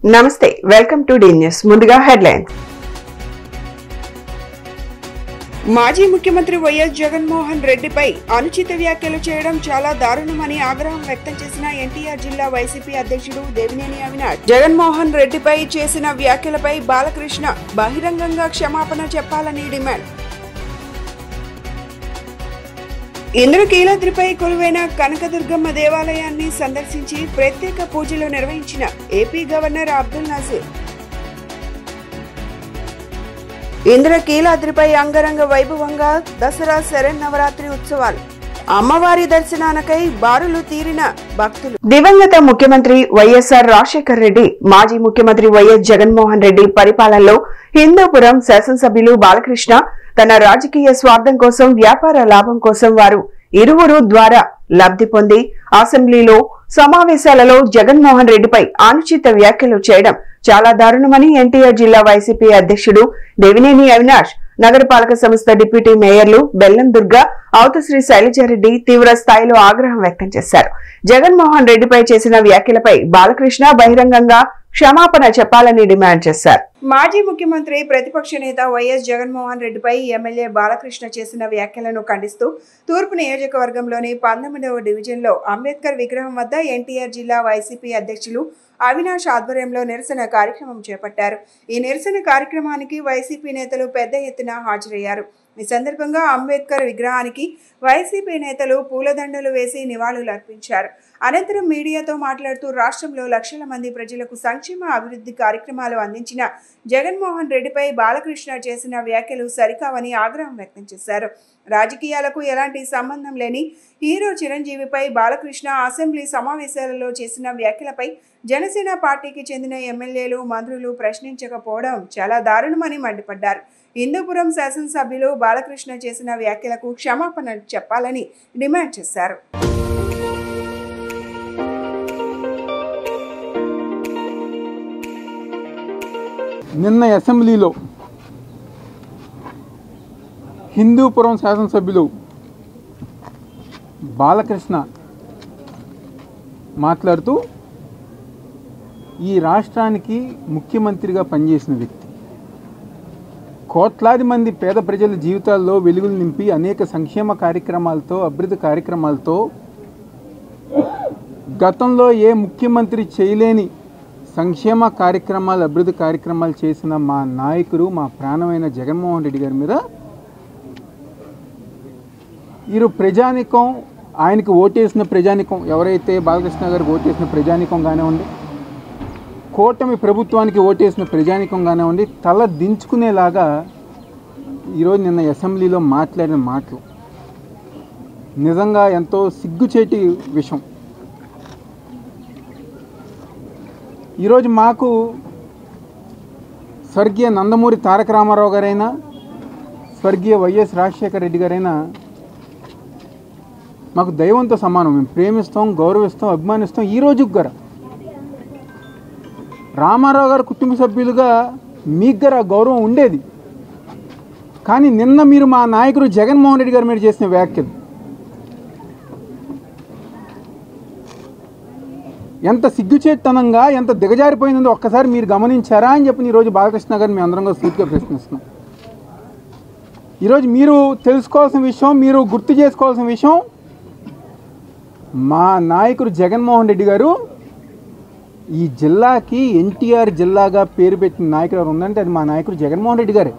నమస్తే, welcome to D news. ముందుగా headlines. మాజీ ముఖ్యమంత్రి వైఎస్ జగన్మోహన్ రెడ్డిపై అనుచిత వ్యాఖ్యలు చేయడం చాలా దారుణమని ఆగ్రహం వ్యక్తం చేసిన ఎన్టీఆర్ జిల్లా వైసీపీ అధ్యక్షుడు దేవినేని అవినాష్. జగన్మోహన్ రెడ్డిపై చేసిన వ్యాఖ్యలపై బాలకృష్ణ బహిరంగంగా క్షమాపణ చెప్పాలని డిమాండ్. ఇంద్రకీలాద్రిపై కొలువైన కనకదుర్గమ్మ దేవాలయాన్ని సందర్శించి ప్రత్యేక పూజలు నిర్వహించిన ఏపీ గవర్నర్ అబ్దుల్ నజీర్. ఇంద్రకీలాద్రిపై అంగరంగ వైభవంగా దసరా శరన్నవరాత్రి ఉత్సవాలు. అమ్మవారి దర్శనానికై బారులు తీరిన భక్తులు. దివంగత ముఖ్యమంత్రి వైఎస్ఆర్ రాజశేఖర్ రెడ్డి, మాజీ ముఖ్యమంత్రి వైఎస్ జగన్మోహన్ రెడ్డి పరిపాలనలో హిందూపురం శాసనసభ్యులు బాలకృష్ణ తన రాజకీయ స్వార్థం కోసం, వ్యాపార లాభం కోసం వారు ఇరువురు ద్వారా లబ్ధి పొంది అసెంబ్లీలో సమావేశాలలో జగన్మోహన్ రెడ్డిపై అనుచిత వ్యాఖ్యలు చేయడం చాలా దారుణమని ఎన్టీఆర్ జిల్లా వైసీపీ అధ్యక్షుడు దేవినేని అవినాష్, నగరపాలక సంస్థ డిప్యూటీ మేయర్లు బెల్లం దుర్గా, అవుతశ్రీ శైలజారెడ్డి తీవ్ర స్థాయిలో ఆగ్రహం వ్యక్తం చేశారు. జగన్మోహన్ రెడ్డిపై చేసిన వ్యాఖ్యలపై బాలకృష్ణ బహిరంగంగా క్షమాపణ చెప్పాలని డిమాండ్ చేశారు. మాజీ ముఖ్యమంత్రి ప్రతిపక్ష నేత వైఎస్ జగన్మోహన్ రెడ్డిపై ఎమ్మెల్యే బాలకృష్ణ చేసిన వ్యాఖ్యలను ఖండిస్తూ తూర్పు నియోజకవర్గంలోని 19వ డివిజన్లో అంబేద్కర్ విగ్రహం వద్ద ఎన్టీఆర్ జిల్లా వైసీపీ అధ్యక్షులు అవినాష్ ఆధ్వర్యంలో నిరసన కార్యక్రమం చేపట్టారు. ఈ నిరసన కార్యక్రమానికి వైసీపీ నేతలు పెద్ద ఎత్తున హాజరయ్యారు. ఈ సందర్భంగా అంబేద్కర్ విగ్రహానికి వైసీపీ నేతలు పూలదండలు వేసి నివాళులు అర్పించారు. అనంతరం మీడియాతో మాట్లాడుతూ రాష్ట్రంలో లక్షల మంది ప్రజలకు సంక్షేమ అభివృద్ధి కార్యక్రమాలు అందించిన జగన్మోహన్ రెడ్డిపై బాలకృష్ణ చేసిన వ్యాఖ్యలు సరికావని ఆగ్రహం వ్యక్తం చేశారు. రాజకీయాలకు ఎలాంటి సంబంధం లేని హీరో చిరంజీవిపై బాలకృష్ణ అసెంబ్లీ సమావేశాలలో చేసిన వ్యాఖ్యలపై జనసేన పార్టీకి చెందిన ఎమ్మెల్యేలు, మంత్రులు ప్రశ్నించకపోవడం చాలా దారుణమని మండిపడ్డారు. హిందూపురం శాసనసభ్యులు బాలకృష్ణ చేసిన వ్యాఖ్యలకు క్షమాపణ చెప్పాలని డిమాండ్ చేశారు. నిన్న అసెంబ్లీలో హిందూపురం శాసనసభ్యులు బాలకృష్ణ మాట్లాడుతూ ఈ రాష్ట్రానికి ముఖ్యమంత్రిగా పనిచేసిన వ్యక్తి, కోట్లాది మంది పేద ప్రజల జీవితాల్లో వెలుగులు నింపి అనేక సంక్షేమ కార్యక్రమాలతో, అభివృద్ధి కార్యక్రమాలతో గతంలో ఏ ముఖ్యమంత్రి చేయలేని సంక్షేమ కార్యక్రమాలు, అభివృద్ధి కార్యక్రమాలు చేసిన మా నాయకుడు, మా ప్రాణమైన జగన్మోహన్ రెడ్డి గారి మీద ఈరోజు ప్రజానికం, ఆయనకు ఓటేసిన ప్రజానికం, ఎవరైతే బాలకృష్ణ గారికి ఓటేసిన ప్రజానికం కానివ్వండి, కూటమి ప్రభుత్వానికి ఓటేసిన ప్రజానికం కానివ్వండి, తల దించుకునేలాగా ఈరోజు నిన్న అసెంబ్లీలో మాట్లాడిన మాటలు నిజంగా ఎంతో సిగ్గుచేటి విషయం. ఈరోజు మాకు స్వర్గీయ నందమూరి తారక రామారావు గారైనా, స్వర్గీయ వైఎస్ రాజశేఖర రెడ్డి గారైనా మాకు దైవంతో సమానం. మేము ప్రేమిస్తాం, గౌరవిస్తాం, అభిమానిస్తాం. ఈరోజు గారు రామారావు గారు కుటుంబ సభ్యులుగా మీకు గారు ఆ గౌరవం ఉండేది. కానీ నిన్న మీరు మా నాయకుడు జగన్మోహన్ రెడ్డి గారి మీద చేసిన వ్యాఖ్యలు ఎంత సిగ్గుచేతనంగా, ఎంత దిగజారిపోయిందో ఒక్కసారి మీరు గమనించారా అని చెప్పి ఈరోజు బాలకృష్ణ గారిని మేము అందరం కూడా సూటిగా ప్రశ్నిస్తున్నాం. ఈరోజు మీరు తెలుసుకోవాల్సిన విషయం, మీరు గుర్తు చేసుకోవాల్సిన విషయం, మా నాయకుడు జగన్మోహన్ రెడ్డి గారు ఈ జిల్లాకి ఎన్టీఆర్ జిల్లాగా పేరు పెట్టిన నాయకుడు ఎవరు ఉందంటే అది మా నాయకుడు జగన్మోహన్ రెడ్డి గారే.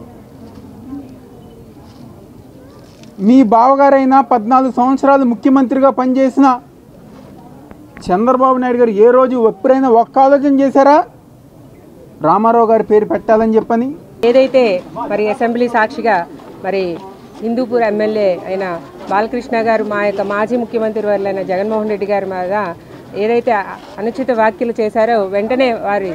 మీ బావగారైనా 14 సంవత్సరాలు ముఖ్యమంత్రిగా పనిచేసిన చంద్రబాబు నాయుడు గారు ఏ రోజు ఎప్పుడైనా ఒక్క ఆలోచన చేశారా రామారావు గారి పేరు పెట్టాలని చెప్పని? ఏదైతే మరి అసెంబ్లీ సాక్షిగా మరి హిందూపూర్ ఎమ్మెల్యే అయిన బాలకృష్ణ గారు మా యొక్క మాజీ ముఖ్యమంత్రి వర్లైన జగన్మోహన్ రెడ్డి గారి మీద ఏదైతే అనుచిత వ్యాఖ్యలు చేశారో వెంటనే వారి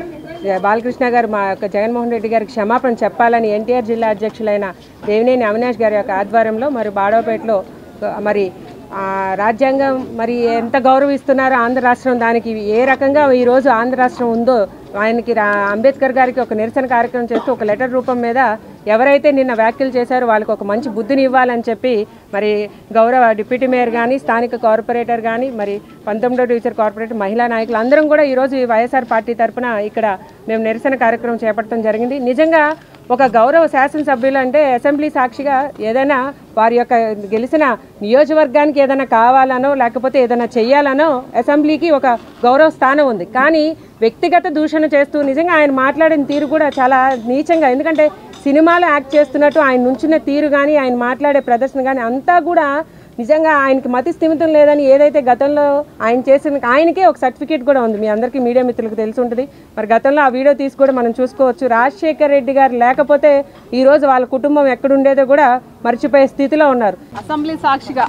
బాలకృష్ణ గారు మా యొక్క జగన్మోహన్ రెడ్డి గారికి క్షమాపణ చెప్పాలని ఎన్టీఆర్ జిల్లా అధ్యక్షులైన దేవినేని అవినాష్ గారి యొక్క ఆధ్వర్యంలో మరి బాడోపేటలో మరి రాజ్యాంగం మరి ఎంత గౌరవిస్తున్నారో ఆంధ్ర రాష్ట్రం, దానికి ఏ రకంగా ఈరోజు ఆంధ్ర రాష్ట్రం ఉందో ఆయనకి అంబేద్కర్ గారికి ఒక నిరసన కార్యక్రమం చేస్తూ ఒక లెటర్ రూపం మీద ఎవరైతే నిన్న వ్యాఖ్యలు చేశారో వాళ్ళకి ఒక మంచి బుద్ధిని ఇవ్వాలని చెప్పి మరి గౌరవ డిప్యూటీ మేయర్ కానీ స్థానిక కార్పొరేటర్ కానీ మరి 19వ డివిజన్ కార్పొరేటర్ మహిళా నాయకులు అందరం కూడా ఈరోజు ఈ వైఎస్ఆర్ పార్టీ తరఫున ఇక్కడ మేము నిరసన కార్యక్రమం చేపట్టడం జరిగింది. నిజంగా ఒక గౌరవ శాసనసభ్యులు అంటే అసెంబ్లీ సాక్షిగా ఏదైనా వారి యొక్క గెలిచిన నియోజకవర్గానికి ఏదైనా కావాలనో లేకపోతే ఏదైనా చెయ్యాలనో అసెంబ్లీకి ఒక గౌరవ స్థానం ఉంది. కానీ వ్యక్తిగత దూషణ చేస్తూ నిజంగా ఆయన మాట్లాడిన తీరు కూడా చాలా నీచంగా, ఎందుకంటే సినిమాలో యాక్ట్ చేస్తున్నట్టు ఆయన నుంచిన తీరు కానీ ఆయన మాట్లాడే ప్రదర్శన కానీ అంతా కూడా నిజంగా ఆయనకి మతి స్థిమితం లేదని ఏదైతే గతంలో ఆయన చేసిన ఆయనకే ఒక సర్టిఫికేట్ కూడా ఉంది. మీ అందరికీ మీడియా మిత్రులకు తెలిసి ఉంటుంది. మరి గతంలో ఆ వీడియో తీసి కూడా మనం చూసుకోవచ్చు. రాజశేఖర్ రెడ్డి గారు లేకపోతే ఈరోజు వాళ్ళ కుటుంబం ఎక్కడుండేదో కూడా మర్చిపోయే స్థితిలో ఉన్నారు. అసెంబ్లీ సాక్షిగా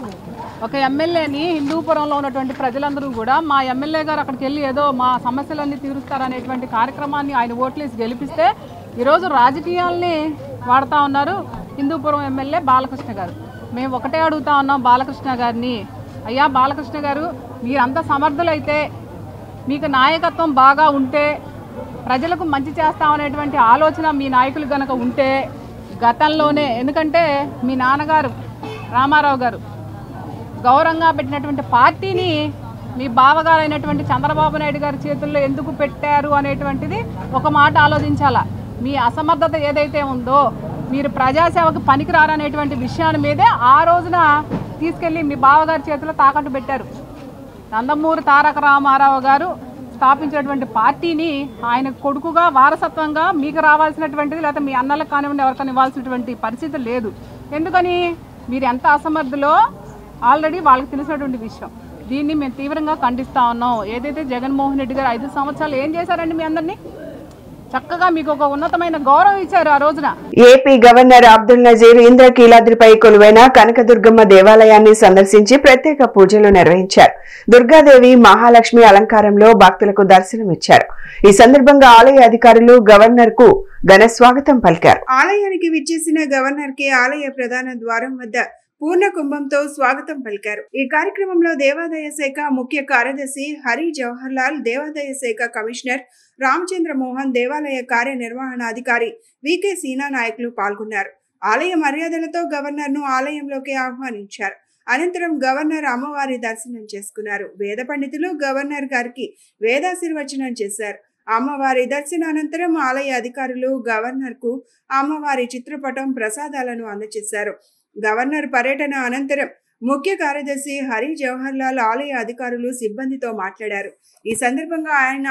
ఒక ఎమ్మెల్యేని హిందూపురంలో ఉన్నటువంటి ప్రజలందరూ కూడా మా ఎమ్మెల్యే గారు అక్కడికి వెళ్ళి ఏదో మా సమస్యలన్నీ తీరుస్తారనేటువంటి కార్యక్రమాన్ని ఆయన ఓట్లేసి గెలిపిస్తే ఈరోజు రాజకీయాల్ని వాడుతూ ఉన్నారు హిందూపురం ఎమ్మెల్యే బాలకృష్ణ గారు. మేము ఒకటే అడుగుతా ఉన్నాం బాలకృష్ణ గారిని, అయ్యా బాలకృష్ణ గారు మీరంతా సమర్థులైతే, మీకు నాయకత్వం బాగా ఉంటే, ప్రజలకు మంచి చేస్తామనేటువంటి ఆలోచన మీ నాయకులు కనుక ఉంటే గతంలోనే, ఎందుకంటే మీ నాన్నగారు రామారావు గారు గౌరవంగా పెట్టినటువంటి పార్టీని మీ బావగారు అయినటువంటి చంద్రబాబు నాయుడు గారి చేతుల్లో ఎందుకు పెట్టారు అనేటువంటిది ఒక మాట ఆలోచించాలా. మీ అసమర్థత ఏదైతే ఉందో, మీరు ప్రజాసేవకు పనికిరారనేటువంటి విషయాన్ని మీదే ఆ రోజున తీసుకెళ్ళి మీ బావగారి చేతిలో తాకట్టు పెట్టారు. నందమూరి తారక రామారావు గారు స్థాపించినటువంటి పార్టీని ఆయన కొడుకుగా వారసత్వంగా మీకు రావాల్సినటువంటిది లేకపోతే మీ అన్నలకు కానివ్వండి ఎవరికైనా ఇవ్వాల్సినటువంటి పరిస్థితి లేదు. ఎందుకని మీరు ఎంత అసమర్థులో ఆల్రెడీ వాళ్ళకి తెలిసినటువంటి విషయం. దీన్ని మేము తీవ్రంగా ఖండిస్తూ ఉన్నాం. ఏదైతే జగన్మోహన్ రెడ్డి గారు 5 సంవత్సరాలు ఏం చేశారండి మీ అందరినీ? చక్కగా మీకు ఒక ఉన్నతమైన గౌరవం ఇచ్చారు ఆ రోజున. ఏపీ గవర్నర్ అబ్దుల్ నజీర్ ఇంద్రకీలాద్రిపై కొలువైన కనకదుర్గమ్మ దేవాలయాన్ని సందర్శించి ప్రత్యేక పూజలు నిర్వహించారు. దుర్గాదేవి మహాలక్ష్మి అలంకారంలో భక్తులకు దర్శనమిచ్చారు. ఈ సందర్భంగా ఆలయ అధికారులు గవర్నర్ కు ఘన స్వాగతం పలికారు. ఆలయానికి విచ్చేసిన గవర్నర్ కి ఆలయ ప్రధాన ద్వారం వద్ద పూర్ణ కుంభంతో స్వాగతం పలికారు. ఈ కార్యక్రమంలో దేవాదాయ శాఖ ముఖ్య కార్యదర్శి హరి జవహర్ లాల్, దేవాదాయ శాఖ కమిషనర్ రామచంద్ర మోహన్, దేవాలయ కార్యనిర్వహణాధికారి వికే సీనా నాయకులు పాల్గొన్నారు. ఆలయ మర్యాదలతో గవర్నర్ ను ఆలయంలోకి ఆహ్వానించారు. అనంతరం గవర్నర్ అమ్మవారి దర్శనం చేసుకున్నారు. వేద పండితులు గవర్నర్ గారికి వేదాశీర్వచనం చేశారు. అమ్మవారి దర్శనానంతరం ఆలయ అధికారులు గవర్నర్ కు అమ్మవారి చిత్రపటం ప్రసాదాలను అందజేశారు. గవర్నర్ పర్యటన అనంతరం ముఖ్య కార్యదర్శి హరి జవహర్ లాల్ ఆలయ అధికారులు సిబ్బందితో మాట్లాడారు. ఈ సందర్భంగా ఆయన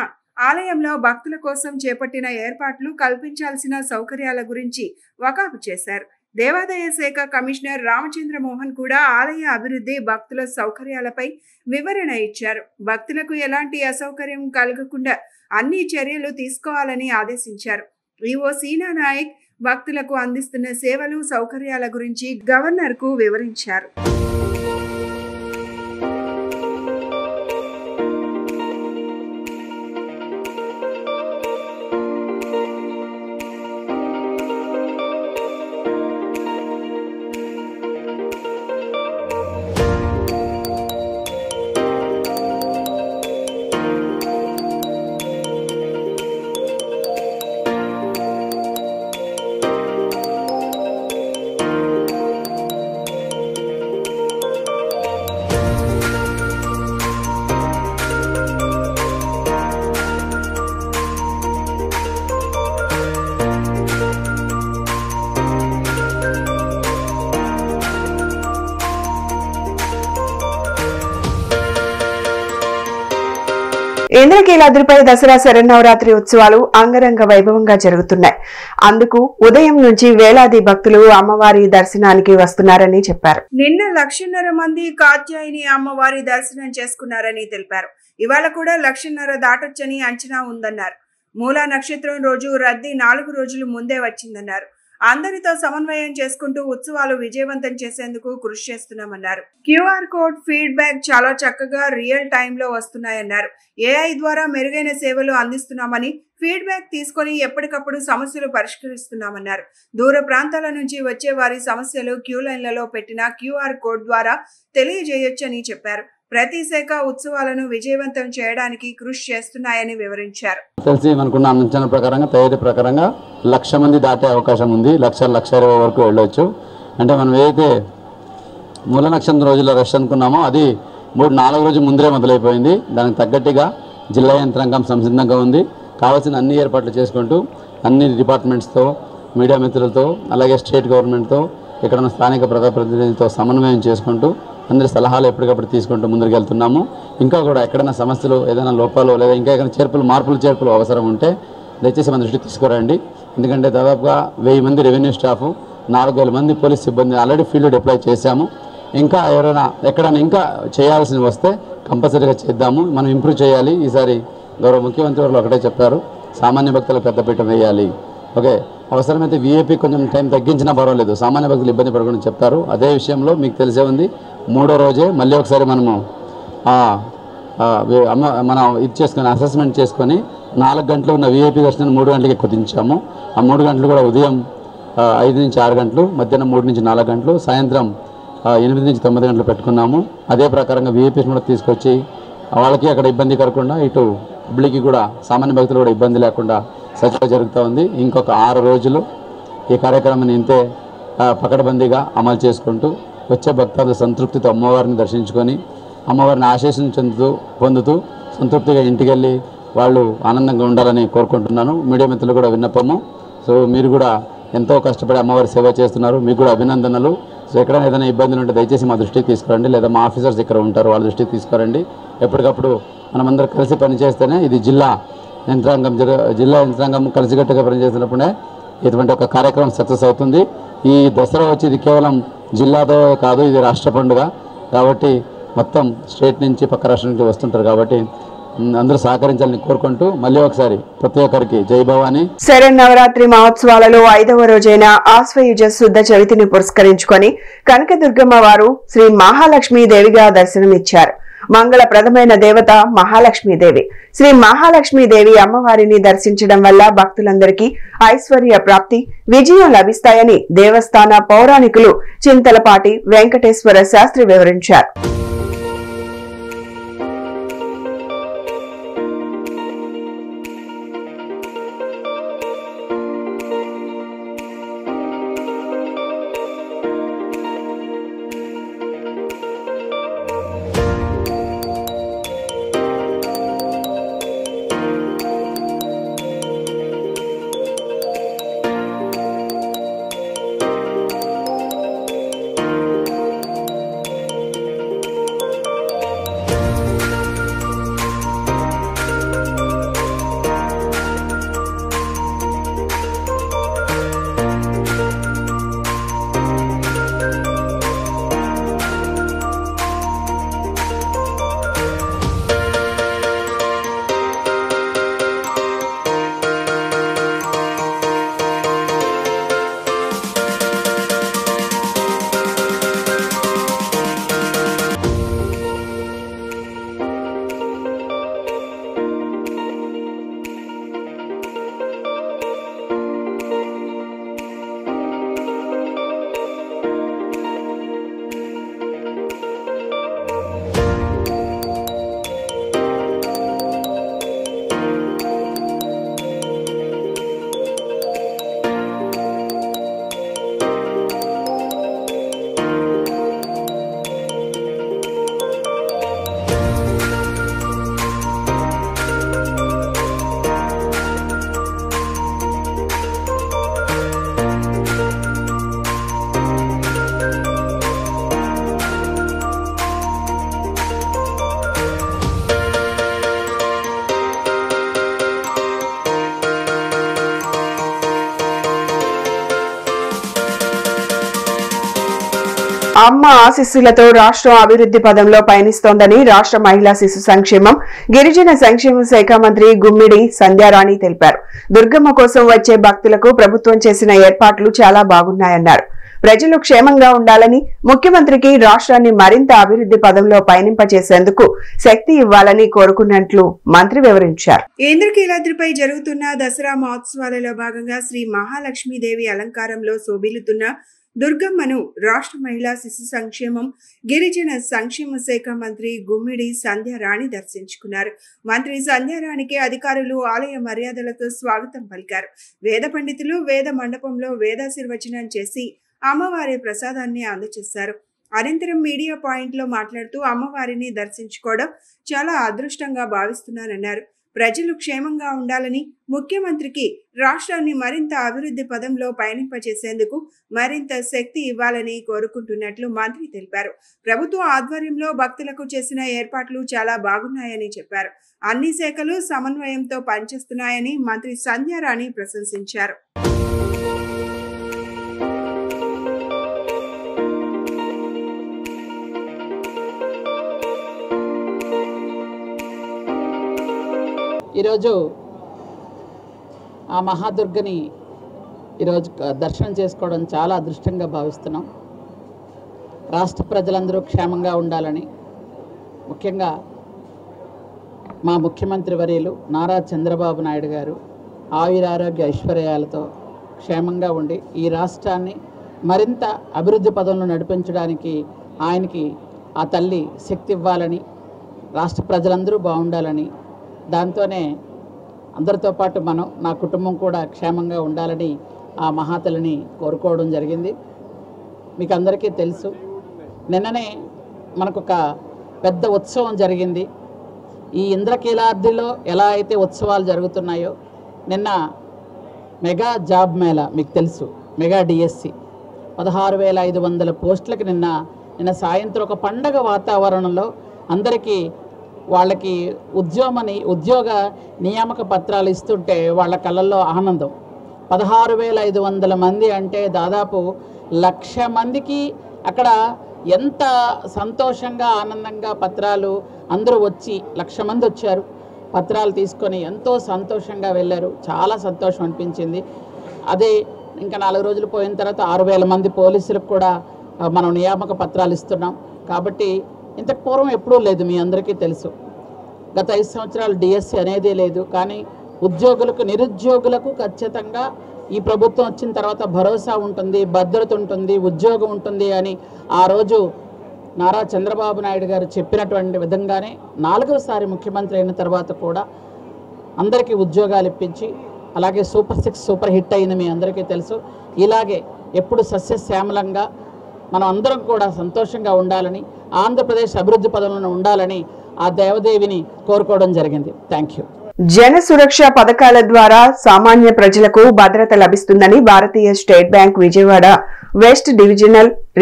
ఆలయంలో భక్తుల కోసం చేపట్టిన ఏర్పాట్లు, కల్పించాల్సిన సౌకర్యాల గురించి వకాపు చేశారు. దేవాదాయ శాఖ కమిషనర్ రామచంద్ర మోహన్ కూడా ఆలయ అభివృద్ధి, భక్తుల సౌకర్యాలపై వివరణ ఇచ్చారు. భక్తులకు ఎలాంటి అసౌకర్యం కలగకుండా అన్ని చర్యలు తీసుకోవాలని ఆదేశించారు. ఈవో సీనా నాయక్ భక్తులకు అందిస్తున్న సేవలు, సౌకర్యాల గురించి గవర్నర్ కు వివరించారు. ఇంద్రకీలాద్రిపై దసరా శరన్నవరాత్రి ఉత్సవాలు అంగరంగ వైభవంగా జరుగుతున్నాయి. అందుకు ఉదయం నుంచి వేలాది భక్తులు అమ్మవారి దర్శనానికి వస్తున్నారని చెప్పారు. నిన్న 1,50,000 మంది కాత్యాయని అమ్మవారి దర్శనం చేసుకున్నారని తెలిపారు. ఇవాళ కూడా 1,50,000 దాటొచ్చని అంచనా ఉందన్నారు. మూలా నక్షత్రం రోజు రద్దీ 4 రోజులు ముందే వచ్చిందన్నారు. అందరితో సమన్వయం చేసుకుంటూ ఉత్సవాలు విజయవంతం చేసేందుకు కృషి చేస్తున్నామన్నారు. క్యూఆర్ కోడ్ ఫీడ్బ్యాక్ చాలా చక్కగా రియల్ టైంలో వస్తున్నాయన్నారు. ఏఐ ద్వారా మెరుగైన సేవలు అందిస్తున్నామని, ఫీడ్బ్యాక్ తీసుకొని ఎప్పటికప్పుడు సమస్యలు పరిష్కరిస్తున్నామన్నారు. దూర ప్రాంతాల నుంచి వచ్చే వారి సమస్యలు క్యూ లైన్లలో పెట్టిన క్యూఆర్ కోడ్ ద్వారా తెలియజేయొచ్చని చెప్పారు. ప్రతి శాఖ ఉత్సవాలను విజయవంతం చేయడానికి కృషి చేస్తున్నాయని వివరించారు. తెలిసి మనకున్న అంచనా ప్రకారంగా తయారీ ప్రకారంగా 1,00,000 మంది దాటే అవకాశం ఉంది. 1,20,000 వరకు వెళ్ళవచ్చు. అంటే మనం ఏదైతే మూల నక్షత్రం రోజుల రష్ అనుకున్నామో అది 3-4 రోజుల ముందరే మొదలైపోయింది. దానికి తగ్గట్టుగా జిల్లా యంత్రాంగం సంసిద్ధంగా ఉంది. కావాల్సిన అన్ని ఏర్పాట్లు చేసుకుంటూ అన్ని డిపార్ట్మెంట్స్తో, మీడియా మిత్రులతో, అలాగే స్టేట్ గవర్నమెంట్తో, ఇక్కడ ఉన్న స్థానిక ప్రజాప్రతినిధులతో సమన్వయం చేసుకుంటూ అందరి సలహాలు ఎప్పటికప్పుడు తీసుకుంటూ ముందుకు వెళ్తున్నాము. ఇంకా కూడా ఎక్కడైనా సమస్యలు, ఏదైనా లోపాలు లేదా ఇంకా ఏదైనా మార్పులు చేర్పులు అవసరం ఉంటే దయచేసి మన దృష్టికి తీసుకురండి. ఎందుకంటే దాదాపుగా 1000 మంది రెవెన్యూ స్టాఫ్, 4,000 మంది పోలీస్ సిబ్బంది ఆల్రెడీ ఫీల్డ్ డిప్లాయ్ చేశాము. ఇంకా ఎవరైనా ఎక్కడైనా ఇంకా చేయాల్సి వస్తే కంపల్సరీగా చేద్దాము. మనం ఇంప్రూవ్ చేయాలి. ఈసారి గౌరవ ముఖ్యమంత్రి వారు ఒకటే చెప్పారు, సామాన్య భక్తులకు పెద్దపీట వేయాలి. ఓకే, అవసరమైతే వీఐపీ కొంచెం టైం తగ్గించినా పర్వాలేదు, సామాన్య భక్తులు ఇబ్బంది పడకుండా చెప్పారు. అదే విషయంలో మీకు తెలిసే ఉంది, 3వ రోజే మళ్ళీ ఒకసారి మనము మనం ఇది చేసుకొని అసెస్మెంట్ చేసుకొని 4 గంటలు ఉన్న వీఐపీ దర్శనాన్ని 3 గంటలకి కుదించాము. ఆ 3 గంటలు కూడా ఉదయం 5 నుంచి 6 గంటలు, మధ్యాహ్నం 3 నుంచి 4 గంటలు, సాయంత్రం 8 నుంచి 9 గంటలు పెట్టుకున్నాము. అదే ప్రకారంగా వీఐపీస్ కూడా తీసుకొచ్చి వాళ్ళకి అక్కడ ఇబ్బంది కలగకుండా ఇటు పబ్లిక్కి కూడా సామాన్య భక్తులు కూడా ఇబ్బంది లేకుండా సజావుగా జరుగుతూ ఉంది. ఇంకొక 6 రోజులు ఈ కార్యక్రమాన్ని ఇంతే పకడ్బందీగా అమలు చేసుకుంటూ వచ్చే భక్తులు సంతృప్తితో అమ్మవారిని దర్శించుకొని అమ్మవారిని ఆశీస్సును పొందుతూ సంతృప్తిగా ఇంటికి వెళ్ళి వాళ్ళు ఆనందంగా ఉండాలని కోరుకుంటున్నాను. మీడియా మిత్రులు కూడా విన్నపము. సో మీరు కూడా ఎంతో కష్టపడి అమ్మవారి సేవ చేస్తున్నారు, మీకు కూడా అభినందనలు. సో ఎక్కడైనా ఏదైనా ఇబ్బందులు ఉంటే దయచేసి మా దృష్టికి తీసుకురండి, లేదా మా ఆఫీసర్స్ ఇక్కడ ఉంటారు వాళ్ళ దృష్టికి తీసుకురండి. ఎప్పటికప్పుడు మనమందరం కలిసి పనిచేస్తేనే ఇది జిల్లా యంత్రాంగం కలిసికట్టుగా పనిచేసినప్పుడే ఇటువంటి ఒక కార్యక్రమం సక్సెస్ అవుతుంది. ఈ దసరా వచ్చి ఇది కేవలం జిల్లాతో కాదు, ఇది రాష్ట్ర పండుగ కాబట్టి మొత్తం స్టేట్ నుంచి పక్క రాష్ట్రం నుంచి వస్తుంటారు కాబట్టి అందరూ సహకరించాలని కోరుకుంటూ మళ్ళీ ఒకసారి ప్రతి ఒక్కరికి జై భవాని. శరన్నవరాత్రి మహోత్సవాలలో 5వ రోజైన ఆశ్వయుజ శుద్ధ చవితిని పురస్కరించుకొని కనకదుర్గమ్మ వారు శ్రీ మహాలక్ష్మీదేవిగా దర్శనమిచ్చారు. మంగళప్రదమైన దేవత మహాలక్ష్మీదేవి. శ్రీ మహాలక్ష్మీదేవి అమ్మవారిని దర్శించడం వల్ల భక్తులందరికీ ఐశ్వర్య ప్రాప్తి, విజయం లభిస్తాయని దేవస్థాన పౌరాణికులు చింతలపాటి వెంకటేశ్వర శాస్త్రి వివరించారు. అమ్మ ఆశీస్సులతో రాష్ట్రం అభివృద్ధి పదంలో పయనిస్తోందని రాష్ట్ర మహిళా శిశు సంక్షేమం, గిరిజన సంక్షేమ శాఖ మంత్రి గుమ్మిడి సంధ్యారాణి తెలిపారు. దుర్గమ్మ కోసం వచ్చే భక్తులకు ప్రభుత్వం చేసిన ఏర్పాట్లు చాలా బాగున్నాయన్నారు. ప్రజలు క్షేమంగా ఉండాలని, ముఖ్యమంత్రికి రాష్ట్రాన్ని మరింత అభివృద్ధి పదంలో పయనింపచేసేందుకు శక్తి ఇవ్వాలని కోరుకున్నట్లు మంత్రి వివరించారు. ఇంద్రకీలాద్రిపై జరుగుతున్న దసరా మహోత్సవాలలో భాగంగా శ్రీ మహాలక్ష్మీదేవి అలంకారంలో శోభిల్లుతున్న దుర్గమ్మను రాష్ట్ర మహిళా శిశు సంక్షేమం గిరిజన సంక్షేమ శాఖ మంత్రి గుమ్మిడి సంధ్యారాణి దర్శించుకున్నారు. మంత్రి సంధ్యారాణికి అధికారులు ఆలయ మర్యాదలతో స్వాగతం పలికారు. వేద పండితులు వేద మండపంలో వేదాశీర్వచనం చేసి అమ్మవారి ప్రసాదాన్ని అందజేశారు. అనంతరం మీడియా పాయింట్ లో మాట్లాడుతూ అమ్మవారిని దర్శించుకోవడం చాలా అదృష్టంగా భావిస్తున్నానన్నారు. ప్రజలు క్షేమంగా ఉండాలని, ముఖ్యమంత్రికి రాష్ట్రాన్ని మరింత అభివృద్ధి పదంలో పయనింపచేసేందుకు మరింత శక్తి ఇవ్వాలని కోరుకుంటున్నట్లు మంత్రి తెలిపారు. ప్రభుత్వ ఆధ్వర్యంలో భక్తులకు చేసిన ఏర్పాట్లు చాలా బాగున్నాయని చెప్పారు. అన్ని శాఖలు సమన్వయంతో పనిచేస్తున్నాయని మంత్రి సంధ్యారాణి ప్రశంసించారు. ఈరోజు ఆ మహాదుర్గని ఈరోజు దర్శనం చేసుకోవడం చాలా అదృష్టంగా భావిస్తున్నాం. రాష్ట్ర ప్రజలందరూ క్షేమంగా ఉండాలని, ముఖ్యంగా మా ముఖ్యమంత్రి వర్యులు నారా చంద్రబాబు నాయుడు గారు ఆయురారోగ్య ఐశ్వర్యాలతో క్షేమంగా ఉండి ఈ రాష్ట్రాన్ని మరింత అభివృద్ధి పదంలో నడిపించడానికి ఆయనకి ఆ తల్లి శక్తి ఇవ్వాలని, రాష్ట్ర ప్రజలందరూ బాగుండాలని, దాంతోనే అందరితో పాటు నా కుటుంబం కూడా క్షేమంగా ఉండాలని ఆ మహాతల్లిని కోరుకోవడం జరిగింది. మీకు అందరికీ తెలుసు, నిన్ననే మనకొక పెద్ద ఉత్సవం జరిగింది. ఈ ఇంద్రకీలాద్రిలో ఎలా అయితే ఉత్సవాలు జరుగుతున్నాయో, నిన్న మెగా జాబ్ మేళా మీకు తెలుసు, మెగా డిఎస్సి 16,500 పోస్టులకి నిన్న సాయంత్రం ఒక పండగ వాతావరణంలో అందరికీ వాళ్ళకి ఉద్యోగ నియామక పత్రాలు ఇస్తుంటే వాళ్ళ కళ్ళల్లో ఆనందం. 16,500 మంది అంటే దాదాపు 1,00,000 మందికి అక్కడ ఎంత సంతోషంగా ఆనందంగా పత్రాలు అందరూ వచ్చి 1,00,000 మంది వచ్చారు. పత్రాలు తీసుకొని ఎంతో సంతోషంగా వెళ్ళారు. చాలా సంతోషం అనిపించింది. అదే ఇంకా 4 రోజులు పోయిన తర్వాత 6,000 మంది పోలీసులకు కూడా మనం నియామక పత్రాలు ఇస్తున్నాం. కాబట్టి ఇంతకు పూర్వం ఎప్పుడూ లేదు, మీ అందరికీ తెలుసు. గత 5 సంవత్సరాలు డిఎస్సి అనేదే లేదు. కానీ ఉద్యోగులకు, నిరుద్యోగులకు ఖచ్చితంగా ఈ ప్రభుత్వం వచ్చిన తర్వాత భరోసా ఉంటుంది, భద్రత ఉంటుంది, ఉద్యోగం ఉంటుంది అని ఆ రోజు నారా చంద్రబాబు నాయుడు గారు చెప్పినటువంటి విధంగానే 4వసారి ముఖ్యమంత్రి అయిన తర్వాత కూడా అందరికీ ఉద్యోగాలు ఇప్పించి, అలాగే సూపర్ 6 సూపర్ హిట్ అయింది, మీ అందరికీ తెలుసు. ఇలాగే ఎప్పుడు సస్యశ్యామలంగా మనం అందరం కూడా సంతోషంగా ఉండాలని, ఆంధ్రప్రదేశ్ అభివృద్ధి పదంలో ఉండాలని ఆ దేవదేవిని కోరుకోవడం జరిగింది. Thank you. జన సురక్ష పథకాల ద్వారా సామాన్య ప్రజలకు భద్రత లభిస్తుందని Bharatiya State Bank Vijayawada west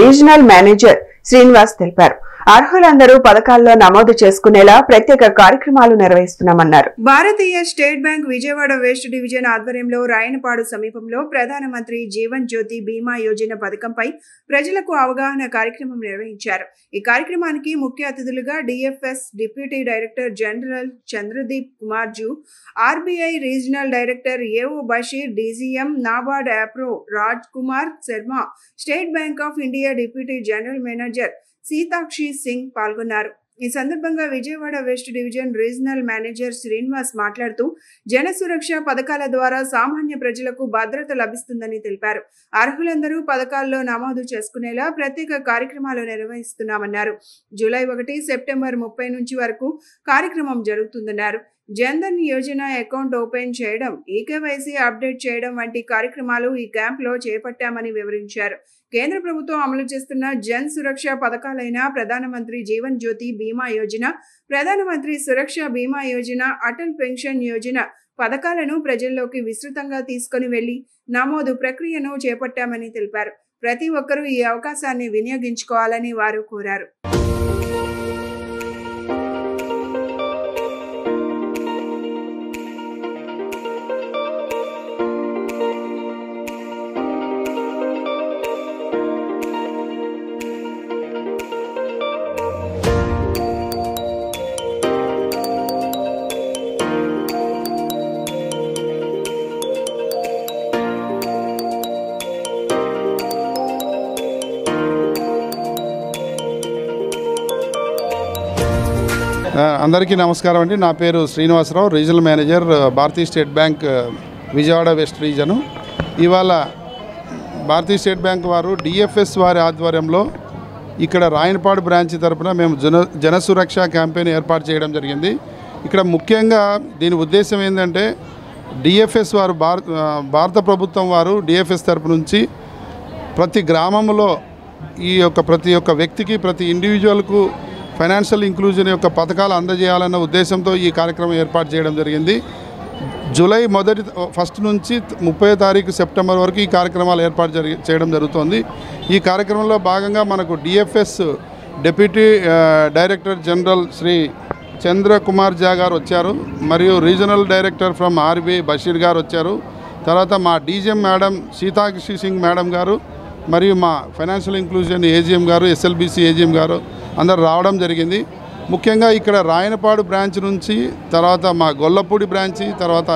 regional manager Srinivas తెలిపారు. అర్హులందరూ పథకాల్లో నమోదు చేసుకునేలా ప్రత్యేక కార్యక్రమాలు నిర్వహిస్తున్నామన్నారు. Bharatiya State Bank Vijayawada west division ఆధ్వర్యంలో రాయనపాడు సమీపంలో ప్రధానమంత్రి జీవన్ జ్యోతి బీమా యోజన పథకంపై ప్రజలకు అవగాహన కార్యక్రమం నిర్వహించారు. ఈ కార్యక్రమానికి ముఖ్య అతిథులుగా DFS deputy director general Chandradeep Kumar జూ, RBI regional director AO Basheer, DGM NABARD యాప్రో Raj Kumar Sharma, State Bank of India deputy general manager Seetakshi Singh పాల్గొన్నారు. ఈ సందర్భంగా Vijayawada west division regional manager Srinivas మాట్లాడుతూ జన సురక్ష పథకాల ద్వారా సామాన్య ప్రజలకు భద్రత లభిస్తుందని తెలిపారు. అర్హులందరూ పథకాల్లో నమోదు చేసుకునేలా ప్రత్యేక కార్యక్రమాలు నిర్వహిస్తున్నామన్నారు. జూలై 1, సెప్టెంబర్ 30 నుంచి వరకు కార్యక్రమం జరుగుతుందన్నారు. జన్ధన్ యోజన అకౌంట్ ఓపెన్ చేయడం, ఈకేవైసీ అప్డేట్ చేయడం వంటి కార్యక్రమాలు ఈ క్యాంప్లో చేపట్టామని వివరించారు. కేంద్ర ప్రభుత్వం అమలు చేస్తున్న జన్ సురక్ష పథకాలైన ప్రధానమంత్రి జీవన్ జ్యోతి బీమా యోజన, ప్రధానమంత్రి సురక్ష బీమా యోజన, అటల్ పెన్షన్ యోజన పథకాలను ప్రజల్లోకి విస్తృతంగా తీసుకుని వెళ్లి నమోదు ప్రక్రియను చేపట్టామని తెలిపారు. ప్రతి ఒక్కరూ ఈ అవకాశాన్ని వినియోగించుకోవాలని వారు కోరారు. అందరికీ నమస్కారం అండి. నా పేరు Srinivasarao, regional manager Bharatiya State Bank Vijayawada west region. ఇవాళ భారతీయ స్టేట్ బ్యాంక్ వారు డిఎఫ్ఎస్ వారి ఆధ్వర్యంలో ఇక్కడ రాయనపాడు బ్రాంచ్ తరపున మేము జనసురక్ష క్యాంపెయిన్ ఏర్పాటు చేయడం జరిగింది. ఇక్కడ ముఖ్యంగా దీని ఉద్దేశం ఏంటంటే డిఎఫ్ఎస్ వారు భారత ప్రభుత్వం వారు డిఎఫ్ఎస్ తరపు నుంచి ప్రతి గ్రామంలో ఈ యొక్క ప్రతి ఒక్క వ్యక్తికి ప్రతి ఇండివిజువల్కు ఫైనాన్షియల్ ఇంక్లూజన్ యొక్క పథకాలు అందజేయాలన్న ఉద్దేశంతో ఈ కార్యక్రమం ఏర్పాటు చేయడం జరిగింది. జూలై 1 నుంచి 30 తారీఖు సెప్టెంబర్ వరకు ఈ కార్యక్రమాలు ఏర్పాటు చేయడం జరుగుతుంది. ఈ కార్యక్రమంలో భాగంగా మనకు DFS deputy director general Shri Chandrakumar Jha గారు వచ్చారు, మరియు regional director from RBI Basheer గారు వచ్చారు. తర్వాత మా DGM madam Seetakshi Singh madam గారు, మరియు మా ఫైనాన్షియల్ ఇంక్లూజన్ ఏజీఎం గారు, ఎస్ఎల్బీసీ ఏజీఎం గారు అందరు రావడం జరిగింది. ముఖ్యంగా ఇక్కడ రాయనపాడు బ్రాంచ్ నుంచి, తర్వాత మా గొల్లపూడి బ్రాంచి, తర్వాత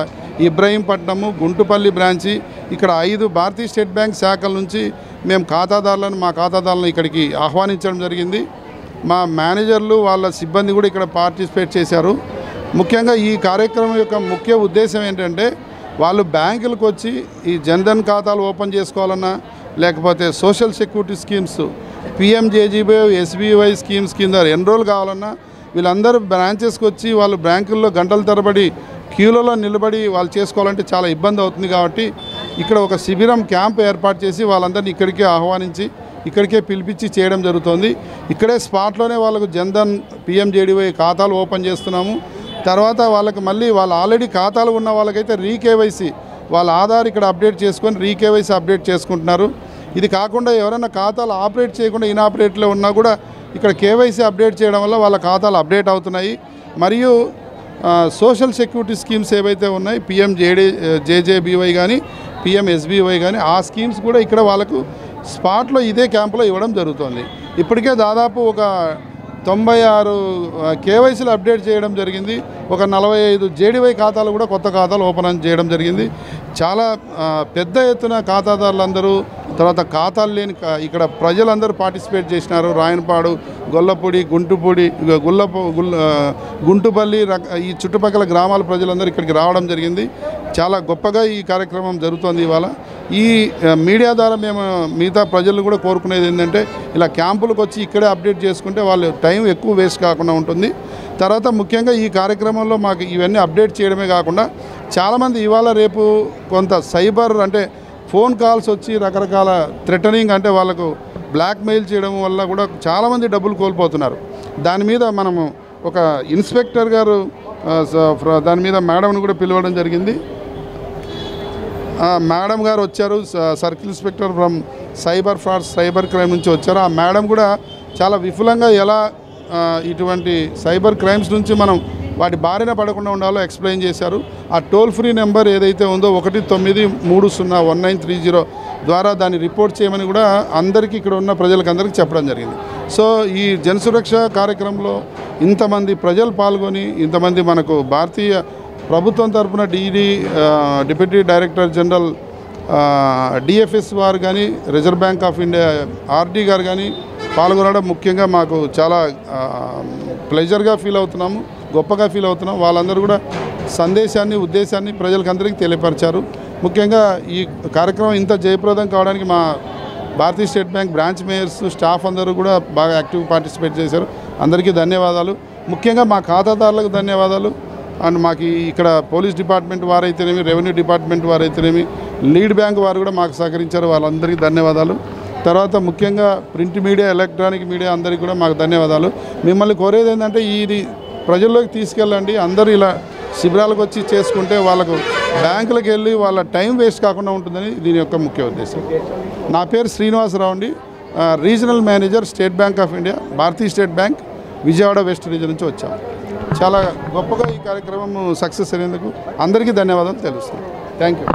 ఇబ్రహీంపట్నము, గుంటుపల్లి బ్రాంచి, ఇక్కడ 5 భారతీయ స్టేట్ బ్యాంక్ శాఖల నుంచి మేము మా ఖాతాదారులను ఇక్కడికి ఆహ్వానించడం జరిగింది. మా మేనేజర్లు వాళ్ళ సిబ్బంది కూడా ఇక్కడ పార్టిసిపేట్ చేశారు. ముఖ్యంగా ఈ కార్యక్రమం యొక్క ముఖ్య ఉద్దేశం ఏంటంటే వాళ్ళు బ్యాంకులకు వచ్చి ఈ జన్ధన్ ఖాతాలు ఓపెన్ చేసుకోవాలన్నా, లేకపోతే social security schemes, PMJJBY, SBY schemes కింద ఎన్రోల్ కావాలన్నా వీళ్ళందరూ బ్రాంచెస్కి వచ్చి వాళ్ళు బ్యాంకుల్లో గంటల తరబడి క్యూలలో నిలబడి వాళ్ళు చేసుకోవాలంటే చాలా ఇబ్బంది అవుతుంది. కాబట్టి ఇక్కడ ఒక శిబిరం క్యాంప్ ఏర్పాటు చేసి వాళ్ళందరినీ ఇక్కడికే ఆహ్వానించి ఇక్కడికే పిలిపించి చేయడం జరుగుతుంది. ఇక్కడే స్పాట్లోనే వాళ్ళకు జన్ధన్ పిఎంజేడీవై ఖాతాలు ఓపెన్ చేస్తున్నాము. తర్వాత వాళ్ళకి మళ్ళీ వాళ్ళు ఆల్రెడీ ఖాతాలు ఉన్న వాళ్ళకైతే రీకేవైసీ వాళ్ళ ఆధార్ ఇక్కడ అప్డేట్ చేసుకొని రీకేవైసీ అప్డేట్ చేసుకుంటున్నారు. ఇది కాకుండా ఎవరైనా ఖాతాలు ఆపరేట్ చేయకుండా ఇన్ఆపరేట్లో ఉన్నా కూడా ఇక్కడ కేవైసీ అప్డేట్ చేయడం వల్ల వాళ్ళ ఖాతాలు అప్డేట్ అవుతున్నాయి. మరియు సోషల్ సెక్యూరిటీ స్కీమ్స్ ఏవైతే ఉన్నాయి జేజేబీవై కానీ పిఎంఎస్బీవై కానీ ఆ స్కీమ్స్ కూడా ఇక్కడ వాళ్ళకు స్పాట్లో ఇదే క్యాంపులో ఇవ్వడం జరుగుతుంది. ఇప్పటికే దాదాపు ఒక 96 కేవైసీలు అప్డేట్ చేయడం జరిగింది. ఒక 45 జేడీవై ఖాతాలు కూడా కొత్త ఖాతాలు ఓపెన్ చేయడం జరిగింది. చాలా పెద్ద ఎత్తున ఖాతాదారులందరూ, తర్వాత ఖాతాలు లేని ఇక్కడ ప్రజలందరూ పార్టిసిపేట్ చేసినారు. రాయనపాడు, గొల్లపూడి, గుంటుపల్లి ఈ చుట్టుపక్కల గ్రామాల ప్రజలందరూ ఇక్కడికి రావడం జరిగింది. చాలా గొప్పగా ఈ కార్యక్రమం జరుగుతుంది. ఇవాళ ఈ మీడియా ద్వారా మేము మిగతా ప్రజలు కూడా కోరుకునేది ఏంటంటే ఇలా క్యాంపులకు వచ్చి ఇక్కడే అప్డేట్ చేసుకుంటే వాళ్ళు టైం ఎక్కువ వేస్ట్ కాకుండా ఉంటుంది. తర్వాత ముఖ్యంగా ఈ కార్యక్రమంలో మాకు ఇవన్నీ అప్డేట్ చేయడమే కాకుండా చాలామంది ఇవాళ రేపు కొంత సైబర్ అంటే ఫోన్ కాల్స్ వచ్చి రకరకాల థ్రెటనింగ్ అంటే వాళ్ళకు బ్లాక్మెయిల్ చేయడం వల్ల కూడా చాలామంది డబ్బులు కోల్పోతున్నారు. దాని మీద మనము ఒక ఇన్స్పెక్టర్ గారు దాని మీద మేడంను కూడా పిలవడం జరిగింది. మేడం గారు వచ్చారు, circle inspector from cyber crime నుంచి వచ్చారు. ఆ మేడం కూడా చాలా విపులంగా ఎలా ఇటువంటి సైబర్ క్రైమ్స్ నుంచి మనం వాటి బారిన పడకుండా ఉండాలో ఎక్స్ప్లెయిన్ చేశారు. ఆ టోల్ ఫ్రీ నెంబర్ ఏదైతే ఉందో 19301930 ద్వారా దాన్ని రిపోర్ట్ చేయమని కూడా అందరికీ ఇక్కడ ఉన్న ప్రజలకందరికీ చెప్పడం జరిగింది. సో ఈ జనసురక్ష కార్యక్రమంలో ఇంతమంది ప్రజలు పాల్గొని ఇంతమంది మనకు భారతీయ ప్రభుత్వం తరఫున డిప్యూటీ డైరెక్టర్ జనరల్ డిఎఫ్ఎస్ వారు కానీ, reserve bank of India RD గారు కానీ పాల్గొనడం ముఖ్యంగా మాకు చాలా ప్లెజర్గా ఫీల్ అవుతున్నాము, గొప్పగా ఫీల్ అవుతున్నాం. వాళ్ళందరూ కూడా ఉద్దేశాన్ని ప్రజలకందరికీ తెలియపరిచారు. ముఖ్యంగా ఈ కార్యక్రమం ఇంత జయప్రదం కావడానికి మా భారతీయ స్టేట్ బ్యాంక్ బ్రాంచ్ మేయర్స్, స్టాఫ్ అందరూ కూడా బాగా యాక్టివ్ పార్టిసిపేట్ చేశారు. అందరికీ ధన్యవాదాలు. ముఖ్యంగా మా ఖాతాదారులకు ధన్యవాదాలు. అండ్ మాకు ఇక్కడ పోలీస్ డిపార్ట్మెంట్ వారైతేనేమి, రెవెన్యూ డిపార్ట్మెంట్ వారైతేనేమి, లీడ్ బ్యాంక్ వారు కూడా మాకు సహకరించారు. వాళ్ళందరికీ ధన్యవాదాలు. తర్వాత ముఖ్యంగా ప్రింట్ మీడియా, ఎలక్ట్రానిక్ మీడియా అందరికీ కూడా మాకు ధన్యవాదాలు. మిమ్మల్ని కోరేది ఏంటంటే ఇది ప్రజల్లోకి తీసుకెళ్ళండి. అందరూ ఇలా శిబిరాలకు వచ్చి చేసుకుంటే వాళ్ళకు బ్యాంకులకు వెళ్ళి వాళ్ళ టైం వేస్ట్ కాకుండా ఉంటుందని దీని యొక్క ముఖ్య ఉద్దేశం. నా పేరు శ్రీనివాసరావు అండి, regional manager, state Bank of India, Bharatiya State Bank, Vijayawada west reason నుంచి వచ్చాము. చాలా గొప్పగా ఈ కార్యక్రమం సక్సెస్ అయినందుకు అందరికీ ధన్యవాదాలు తెలుస్తున్నాను. Thank you.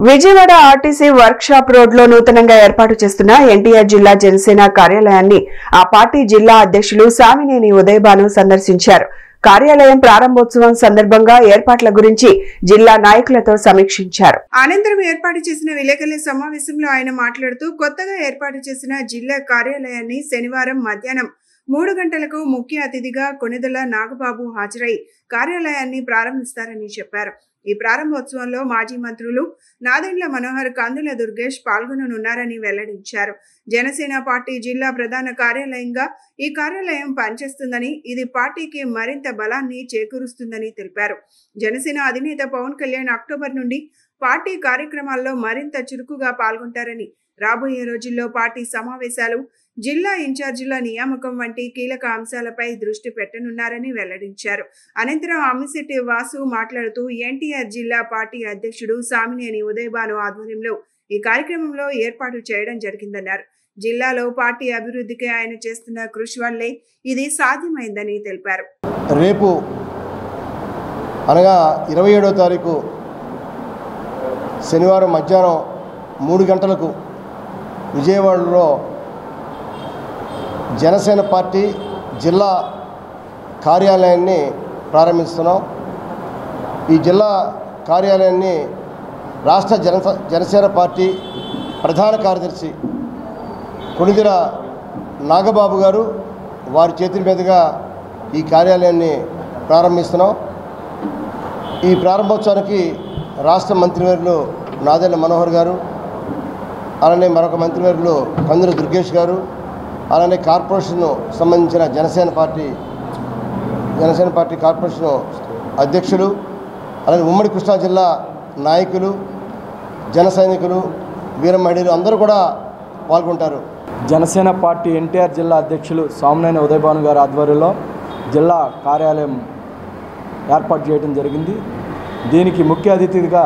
Vijayawada RTC workshop road లో నూతనంగా ఏర్పాటు చేస్తున్న ఎన్టీఆర్ జిల్లా జనసేన కార్యాలయాన్ని ఆ పార్టీ జిల్లా అధ్యక్షులు సామినేని ఉదయభాను సందర్శించారు. కార్యాలయం ప్రారంభోత్సవం సందర్భంగా ఏర్పాట్ల గురించి జిల్లా నాయకులతో సమీక్షించారు. అనంతరం ఏర్పాటు చేసిన విలేకరుల సమావేశంలో ఆయన మాట్లాడుతూ కొత్తగా ఏర్పాటు చేసిన జిల్లా కార్యాలయాన్ని శనివారం మధ్యాహ్నం 3 గంటలకు ముఖ్య అతిథిగా కొనిదెల నాగబాబు హాజరై కార్యాలయాన్ని ప్రారంభిస్తారని చెప్పారు. ఈ ప్రారంభోత్సవంలో మాజీ మంత్రులు నాదెండ్ల మనోహర్, కందుల దుర్గేష్ పాల్గొననున్నారని వెల్లడించారు. జనసేన పార్టీ జిల్లా ప్రధాన కార్యాలయంగా ఈ కార్యాలయం పనిచేస్తుందని, ఇది పార్టీకి మరింత బలాన్ని చేకూరుస్తుందని తెలిపారు. జనసేన అధినేత పవన్ కళ్యాణ్ అక్టోబర్ నుండి పార్టీ కార్యక్రమాల్లో మరింత చురుకుగా పాల్గొంటారని, రాబోయే రోజుల్లో పార్టీ సమావేశాలు, జిల్లా ఇన్ఛార్జీల నియామకం వంటి కీలక అంశాలపై దృష్టి పెట్టనున్నారని వెల్లడించారు. అనంతరం అమ్మిశెట్టి వాసు మాట్లాడుతూ ఎన్టీఆర్ జిల్లా పార్టీ అధ్యక్షుడు సామినేని ఉదయభాను ఆధ్వర్యంలో ఈ కార్యక్రమంలో ఏర్పాటు చేయడం జరిగిందన్నారు. జిల్లాలో పార్టీ అభివృద్ధికి ఆయన చేస్తున్న కృషి వల్లే ఇది సాధ్యమైందని తెలిపారు. రేపు అనగా 27వ తారీఖు శనివారం మధ్యాహ్నం 3 గంటలకు విజయవాడలో జనసేన పార్టీ జిల్లా కార్యాలయాన్ని ప్రారంభిస్తున్నాం. ఈ జిల్లా కార్యాలయాన్ని రాష్ట్ర జనసేన పార్టీ ప్రధాన కార్యదర్శి కొనిదెల నాగబాబు గారు వారి చేతుల మీదుగా ఈ కార్యాలయాన్ని ప్రారంభిస్తున్నాం. ఈ ప్రారంభోత్సవానికి రాష్ట్ర మంత్రివర్యులు నాదెండ్ల మనోహర్ గారు, అలానే మరొక మంత్రివర్యులు కందుల దుర్గేష్ గారు, అలానే కార్పొరేషన్ సంబంధించిన జనసేన పార్టీ కార్పొరేషన్ అధ్యక్షులు, అలానే ఉమ్మడి కృష్ణా జిల్లా నాయకులు, జన సైనికులు, వీర మహిళలు అందరూ కూడా పాల్గొంటారు. జనసేన పార్టీ ఎన్టీఆర్ జిల్లా అధ్యక్షులు సామినేని ఉదయభాను గారి ఆధ్వర్యంలో జిల్లా కార్యాలయం ఏర్పాటు చేయడం జరిగింది. దీనికి ముఖ్య అతిథిగా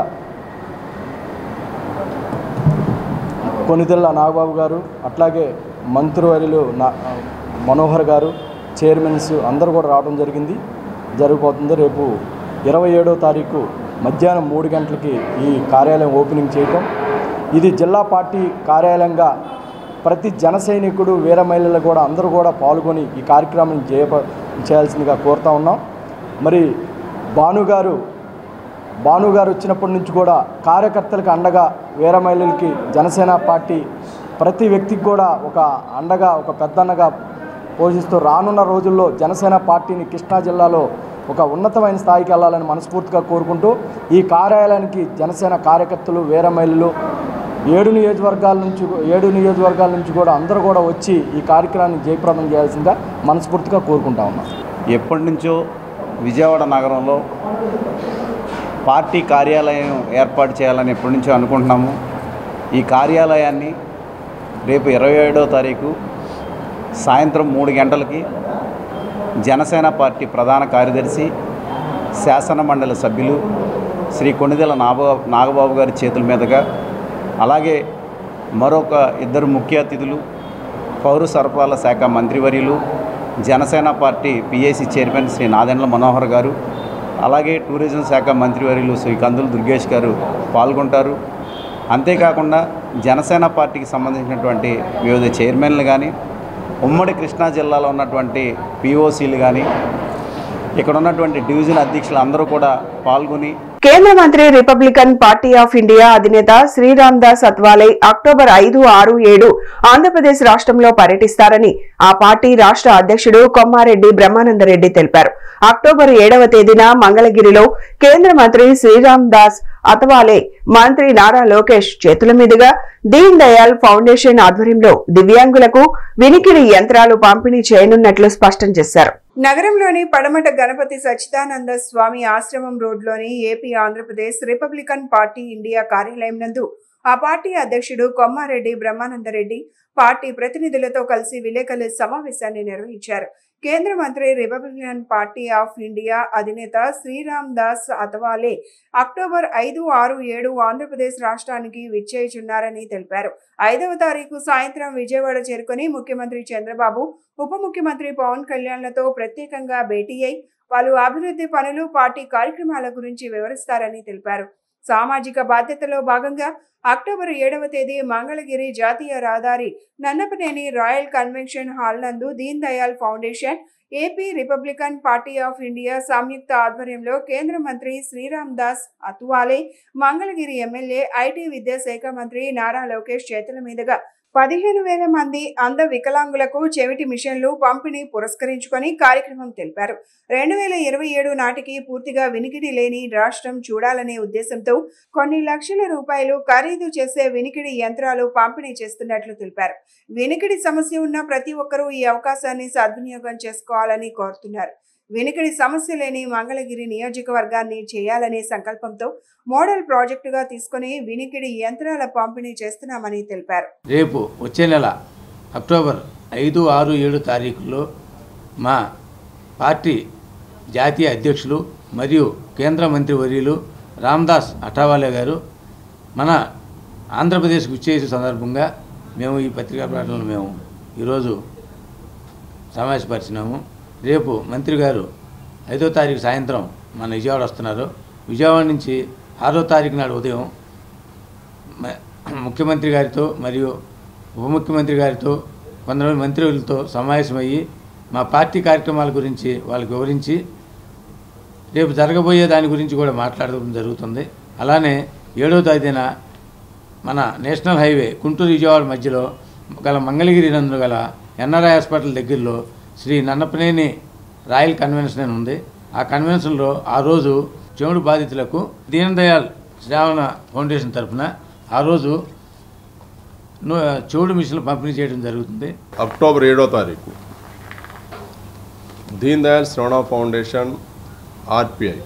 కొనిదెల నాగబాబు గారు, అట్లాగే మంత్రివర్యులు మనోహర్ గారు, చైర్మన్స్ అందరూ కూడా రావడం జరిగిపోతుంది. రేపు 27వ తారీఖు మధ్యాహ్నం 3 గంటలకి ఈ కార్యాలయం ఓపెనింగ్ చేయటం. ఇది జిల్లా పార్టీ కార్యాలయంగా ప్రతి జన సైనికుడు, వీర మహిళలు కూడా అందరూ కూడా పాల్గొని ఈ కార్యక్రమం చేయాల్సిందిగా కోరుతా ఉన్నాం. మరి భానుగారు వచ్చినప్పటి నుంచి కూడా కార్యకర్తలకు అండగా, వీర మహిళలకి జనసేన పార్టీ ప్రతి వ్యక్తికి కూడా ఒక అండగా, ఒక పెద్దన్నగా పోషిస్తూ రానున్న రోజుల్లో జనసేన పార్టీని కృష్ణా జిల్లాలో ఒక ఉన్నతమైన స్థాయికి వెళ్ళాలని మనస్ఫూర్తిగా కోరుకుంటూ ఈ కార్యాలయానికి జనసేన కార్యకర్తలు, వీర మహిళలు 7 నియోజకవర్గాల నుంచి కూడా అందరూ కూడా వచ్చి ఈ కార్యక్రమాన్ని జయప్రదం చేయాల్సిందిగా మనస్ఫూర్తిగా కోరుకుంటా ఉన్నాం. ఎప్పటి నుంచో విజయవాడ నగరంలో పార్టీ కార్యాలయం ఏర్పాటు చేయాలని ఎప్పటి నుంచో అనుకుంటున్నాము. ఈ కార్యాలయాన్ని రేపు 27వ తారీఖు సాయంత్రం 3 గంటలకి జనసేన పార్టీ ప్రధాన కార్యదర్శి, శాసన మండలి సభ్యులు శ్రీ కొనిదెల నాగబాబు గారి చేతుల మీదుగా, అలాగే మరొక 2 ముఖ్య అతిథులు, పౌర సరఫరాల శాఖ మంత్రివర్యులు, Janasena party PAC chairman Shri Nadendla Manohar గారు, అలాగే టూరిజం శాఖ మంత్రివర్యులు శ్రీ కందుల దుర్గేష్ గారు పాల్గొంటారు. అంతేకాకుండా జనసేన పార్టీకి సంబంధించినటువంటి వివిధ చైర్మన్లు కానీ, ఉమ్మడి కృష్ణా జిల్లాలో ఉన్నటువంటి పిఓసీలు కానీ, ఇక్కడ ఉన్నటువంటి డివిజన్ అధ్యక్షులు అందరూ కూడా పాల్గొని కేంద్ర మంత్రి రిపబ్లికన్ పార్టీ ఆఫ్ ఇండియా అధినేత శ్రీరామ్ దాస్ అత్వాలే అక్టోబర్ 5, 6, 7 ఆంధ్రప్రదేశ్ రాష్ట్రంలో పర్యటిస్తారని ఆ పార్టీ రాష్ట్ర అధ్యక్షుడు కొమ్మారెడ్డి బ్రహ్మానందరెడ్డి తెలిపారు. అక్టోబర్ 7వ తేదీన మంగళగిరిలో కేంద్ర మంత్రి శ్రీరామ్ దాస్ అత్వాలే మంత్రి నారా లోకేష్ చేతుల మీదుగా దీన్ దయాల్ ఫౌండేషన్ ఆధ్వర్యంలో దివ్యాంగులకు వినికిడి యంత్రాలు పంపిణీ చేయనున్నట్లు స్పష్టం చేశారు. నగరంలోని పడమట గణపతి సచ్చిదానంద స్వామి ఆశ్రమం రోడ్లోని AP Andhra Pradesh Republican Party India కార్యాలయం నందు ఆ పార్టీ అధ్యక్షుడు కొమ్మారెడ్డి బ్రహ్మానందరెడ్డి పార్టీ ప్రతినిధులతో కలిసి విలేకరుల సమావేశాన్ని నిర్వహించారు. కేంద్ర మంత్రి రిపబ్లికన్ పార్టీ ఆఫ్ ఇండియా అధినేత శ్రీరామ్ దాస్ అత్వాలే అక్టోబర్ 5, 6, 7 ఆంధ్రప్రదేశ్ రాష్ట్రానికి విచ్చేయుచున్నారని తెలిపారు. 5వ తారీఖు సాయంత్రం విజయవాడ చేరుకుని ముఖ్యమంత్రి చంద్రబాబు, ఉప ముఖ్యమంత్రి పవన్ కళ్యాణ్లతో ప్రత్యేకంగా భేటీ అయి పలు అభివృద్ధి పనులు, పార్టీ కార్యక్రమాల గురించి వివరిస్తారని తెలిపారు. సామాజిక బాధ్యతలో భాగంగా అక్టోబర్ 7వ తేదీ మంగళగిరి జాతీయ రహదారి నన్నపనేని రాయల్ కన్వెన్షన్ హాల్ నందు Deen Dayal foundation, AP Republican party of India సంయుక్త ఆధ్వర్యంలో కేంద్ర మంత్రి శ్రీరామ్ దాస్ అత్వాలే, మంగళగిరి ఎమ్మెల్యే, ఐటీ విద్యాశాఖ మంత్రి నారా లోకేష్ చేతుల మీదుగా 15,000 మంది అంధ వికలాంగులకు చెవిటి మిషన్లు పంపిణీ పురస్కరించుకొని కార్యక్రమం తెలిపారు. 2027 నాటికి పూర్తిగా వినికిడి లేని రాష్ట్రం చూడాలనే ఉద్దేశంతో కొన్ని లక్షల రూపాయలు ఖరీదు చేసే వినికిడి యంత్రాలు పంపిణీ చేస్తున్నట్లు తెలిపారు. వినికిడి సమస్య ఉన్న ప్రతి ఒక్కరూ ఈ అవకాశాన్ని సద్వినియోగం చేసుకోవాలని కోరుతున్నారు. వినికిడి సమస్య లేని మంగళగిరి నియోజకవర్గాన్ని చేయాలనే సంకల్పంతో మోడల్ ప్రాజెక్టుగా తీసుకుని వినికిడి యంత్రాల పంపిణీ చేస్తున్నామని తెలిపారు. రేపు వచ్చే నెల అక్టోబర్ 5, 6, 7 తారీఖుల్లో మా పార్టీ జాతీయ అధ్యక్షులు మరియు కేంద్ర మంత్రివర్యులు రామ్దాస్ అఠావాలే గారు మన ఆంధ్రప్రదేశ్కు విచ్చేసే సందర్భంగా మేము ఈ పత్రికా ప్రకటనలు మేము ఈరోజు సమావేశపరిచినాము. రేపు మంత్రి గారు 5వ తారీఖు సాయంత్రం మన విజయవాడ వస్తున్నారు. విజయవాడ నుంచి 6వ తారీఖు నాడు ఉదయం ముఖ్యమంత్రి గారితో మరియు ఉప ముఖ్యమంత్రి గారితో కొంతమంది మంత్రులతో సమావేశమయ్యి మా పార్టీ కార్యక్రమాల గురించి వాళ్ళకి వివరించి రేపు జరగబోయే దాని గురించి కూడా మాట్లాడడం జరుగుతుంది. అలానే 7వ తేదీన మన నేషనల్ హైవే గుంటూరు విజయవాడ మధ్యలో గల మంగళగిరి నందు గల ఎన్ఆర్ఐ హాస్పిటల్ దగ్గరలో శ్రీ నన్నపనేని రాయల్ కన్వెన్షన్ అని ఉంది. ఆ కన్వెన్షన్లో ఆ రోజు చెవుడు బాధితులకు దీన్ దయాళ్ శ్రావణ ఫౌండేషన్ తరఫున ఆ రోజు చెవుడు మిషన్లు పంపిణీ చేయడం జరుగుతుంది. అక్టోబర్ 7వ తారీఖు దీన్ దయాళ్ శ్రావణ ఫౌండేషన్ ఆర్పిఐ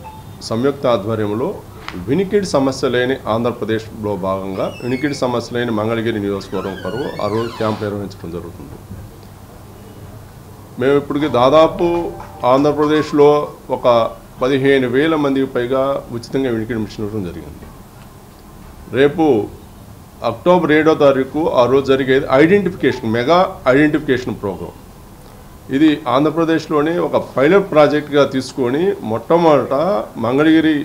సంయుక్త ఆధ్వర్యంలో వినికిడి సమస్య లేని ఆంధ్రప్రదేశ్లో భాగంగా వినికిడి సమస్య లేని మంగళగిరి నియోజకవర్గం కొరకు ఆ రోజు క్యాంప్ నిర్వహించడం జరుగుతుంది. మేము ఇప్పటికి దాదాపు ఆంధ్రప్రదేశ్లో ఒక 15,000 మందికి పైగా ఉచితంగా వినికిడి మిషన్ ఇవ్వడం జరిగింది. రేపు అక్టోబర్ 7వ తారీఖు ఆ రోజు జరిగేది ఐడెంటిఫికేషన్ మెగా ఐడెంటిఫికేషన్ ప్రోగ్రాం. ఇది ఆంధ్రప్రదేశ్లోని ఒక పైలట్ ప్రాజెక్ట్గా తీసుకొని మొట్టమొదట మంగళగిరి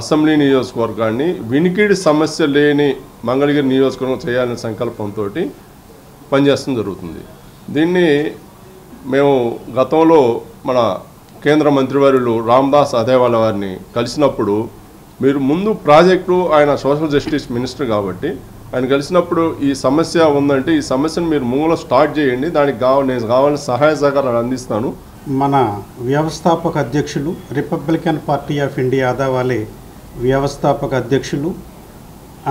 అసెంబ్లీ నియోజకవర్గాన్ని వినికిడి సమస్య లేని మంగళగిరి నియోజకవర్గం చేయాలనే సంకల్పంతో పనిచేస్తడం జరుగుతుంది. దీన్ని మేము గతంలో మన కేంద్ర మంత్రివర్యులు రామ్దాస్ అఠావాలే వారిని కలిసినప్పుడు మీరు ముందు ప్రాజెక్టు ఆయన సోషల్ జస్టిస్ మినిస్టర్ కాబట్టి ఆయన కలిసినప్పుడు ఈ సమస్య ఉందంటే ఈ సమస్యను మీరు మూల స్టార్ట్ చేయండి, దానికి నేను కావాల్సిన సహాయ సహకారాలు అందిస్తాను. మన వ్యవస్థాపక అధ్యక్షులు Republican party of India Athawale వ్యవస్థాపక అధ్యక్షులు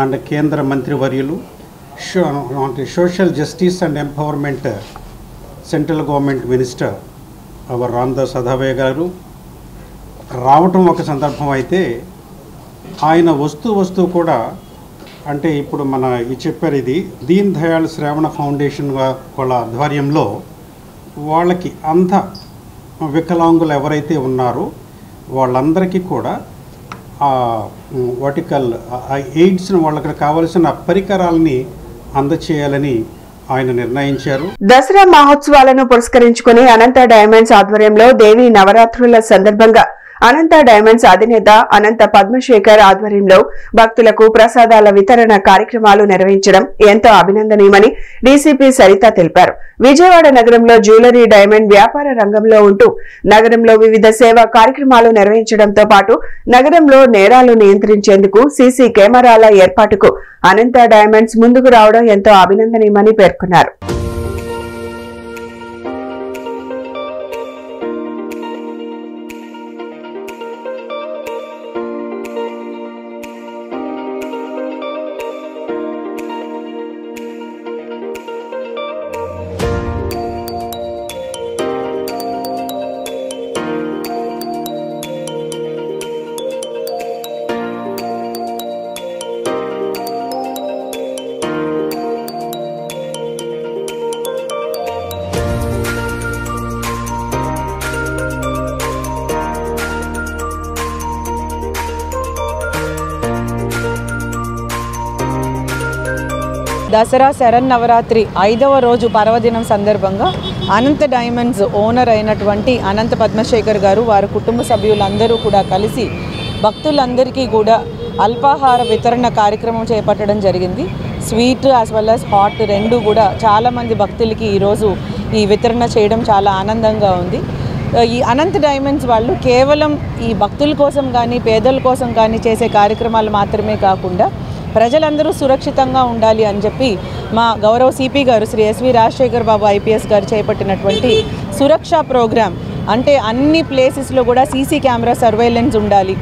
అండ్ కేంద్ర మంత్రివర్యులు social justice and empowerment central government minister our Ramdas Athawale garu రావటం ఒక సందర్భం అయితే ఆయన వస్తూ కూడా అంటే ఇప్పుడు మన చెప్పారు ఇది దీన్ దయాళ్ శ్రావణ ఫౌండేషన్ వాళ్ళ ఆధ్వర్యంలో వాళ్ళకి అంధ వికలాంగులు ఎవరైతే ఉన్నారో వాళ్ళందరికీ కూడా వర్టికల్ ఎయిడ్స్ని వాళ్ళకి కావలసిన పరికరాలని అందచేయాలని ఆయన నిర్ణయించారు. దసరా మహోత్సవాలను పురస్కరించుకుని అనంత డైమండ్స్ ఆధ్వర్యంలో దేవి నవరాత్రుల సందర్భంగా అనంత డైమండ్స్ అధినేత అనంత పద్మశేఖర్ ఆధ్వర్యంలో భక్తులకు ప్రసాదాల వితరణ కార్యక్రమాలు నిర్వహించడం ఎంతో అభినందనీయమని డీసీపీ సరిత తెలిపారు. విజయవాడ నగరంలో జ్యువెలరీ డైమండ్ వ్యాపార రంగంలో ఉంటూ నగరంలో వివిధ సేవా కార్యక్రమాలు నిర్వహించడంతో పాటు నగరంలో నేరాలు నియంత్రించేందుకు సీసీ కెమెరాల ఏర్పాటుకు అనంత డైమండ్స్ ముందుకు రావడం ఎంతో అభినందనీయమని పేర్కొన్నారు. దసరా శరన్నవరాత్రి 5వ రోజు పర్వదినం సందర్భంగా అనంత డైమండ్స్ ఓనర్ అయినటువంటి అనంత పద్మశేఖర్ గారు వారి కుటుంబ సభ్యులందరూ కూడా కలిసి భక్తులందరికీ కూడా అల్పాహార వితరణ కార్యక్రమం చేపట్టడం జరిగింది. Sweet as well as hot రెండు కూడా చాలామంది భక్తులకి ఈరోజు ఈ వితరణ చేయడం చాలా ఆనందంగా ఉంది. ఈ అనంత డైమండ్స్ వాళ్ళు కేవలం ఈ భక్తుల కోసం కానీ పేదల కోసం కానీ చేసే కార్యక్రమాలు మాత్రమే కాకుండా ప్రజలందరూ సురక్షితంగా ఉండాలి అని చెప్పి మా గౌరవ సిపి గారు శ్రీ ఎస్వి రాజశేఖర్ బాబు ఐపీఎస్ గారు చేపట్టినటువంటి సురక్ష ప్రోగ్రాం, అంటే అన్ని ప్లేసెస్లో కూడా సీసీ కెమెరా సర్వేలెన్స్ ఉండాలి,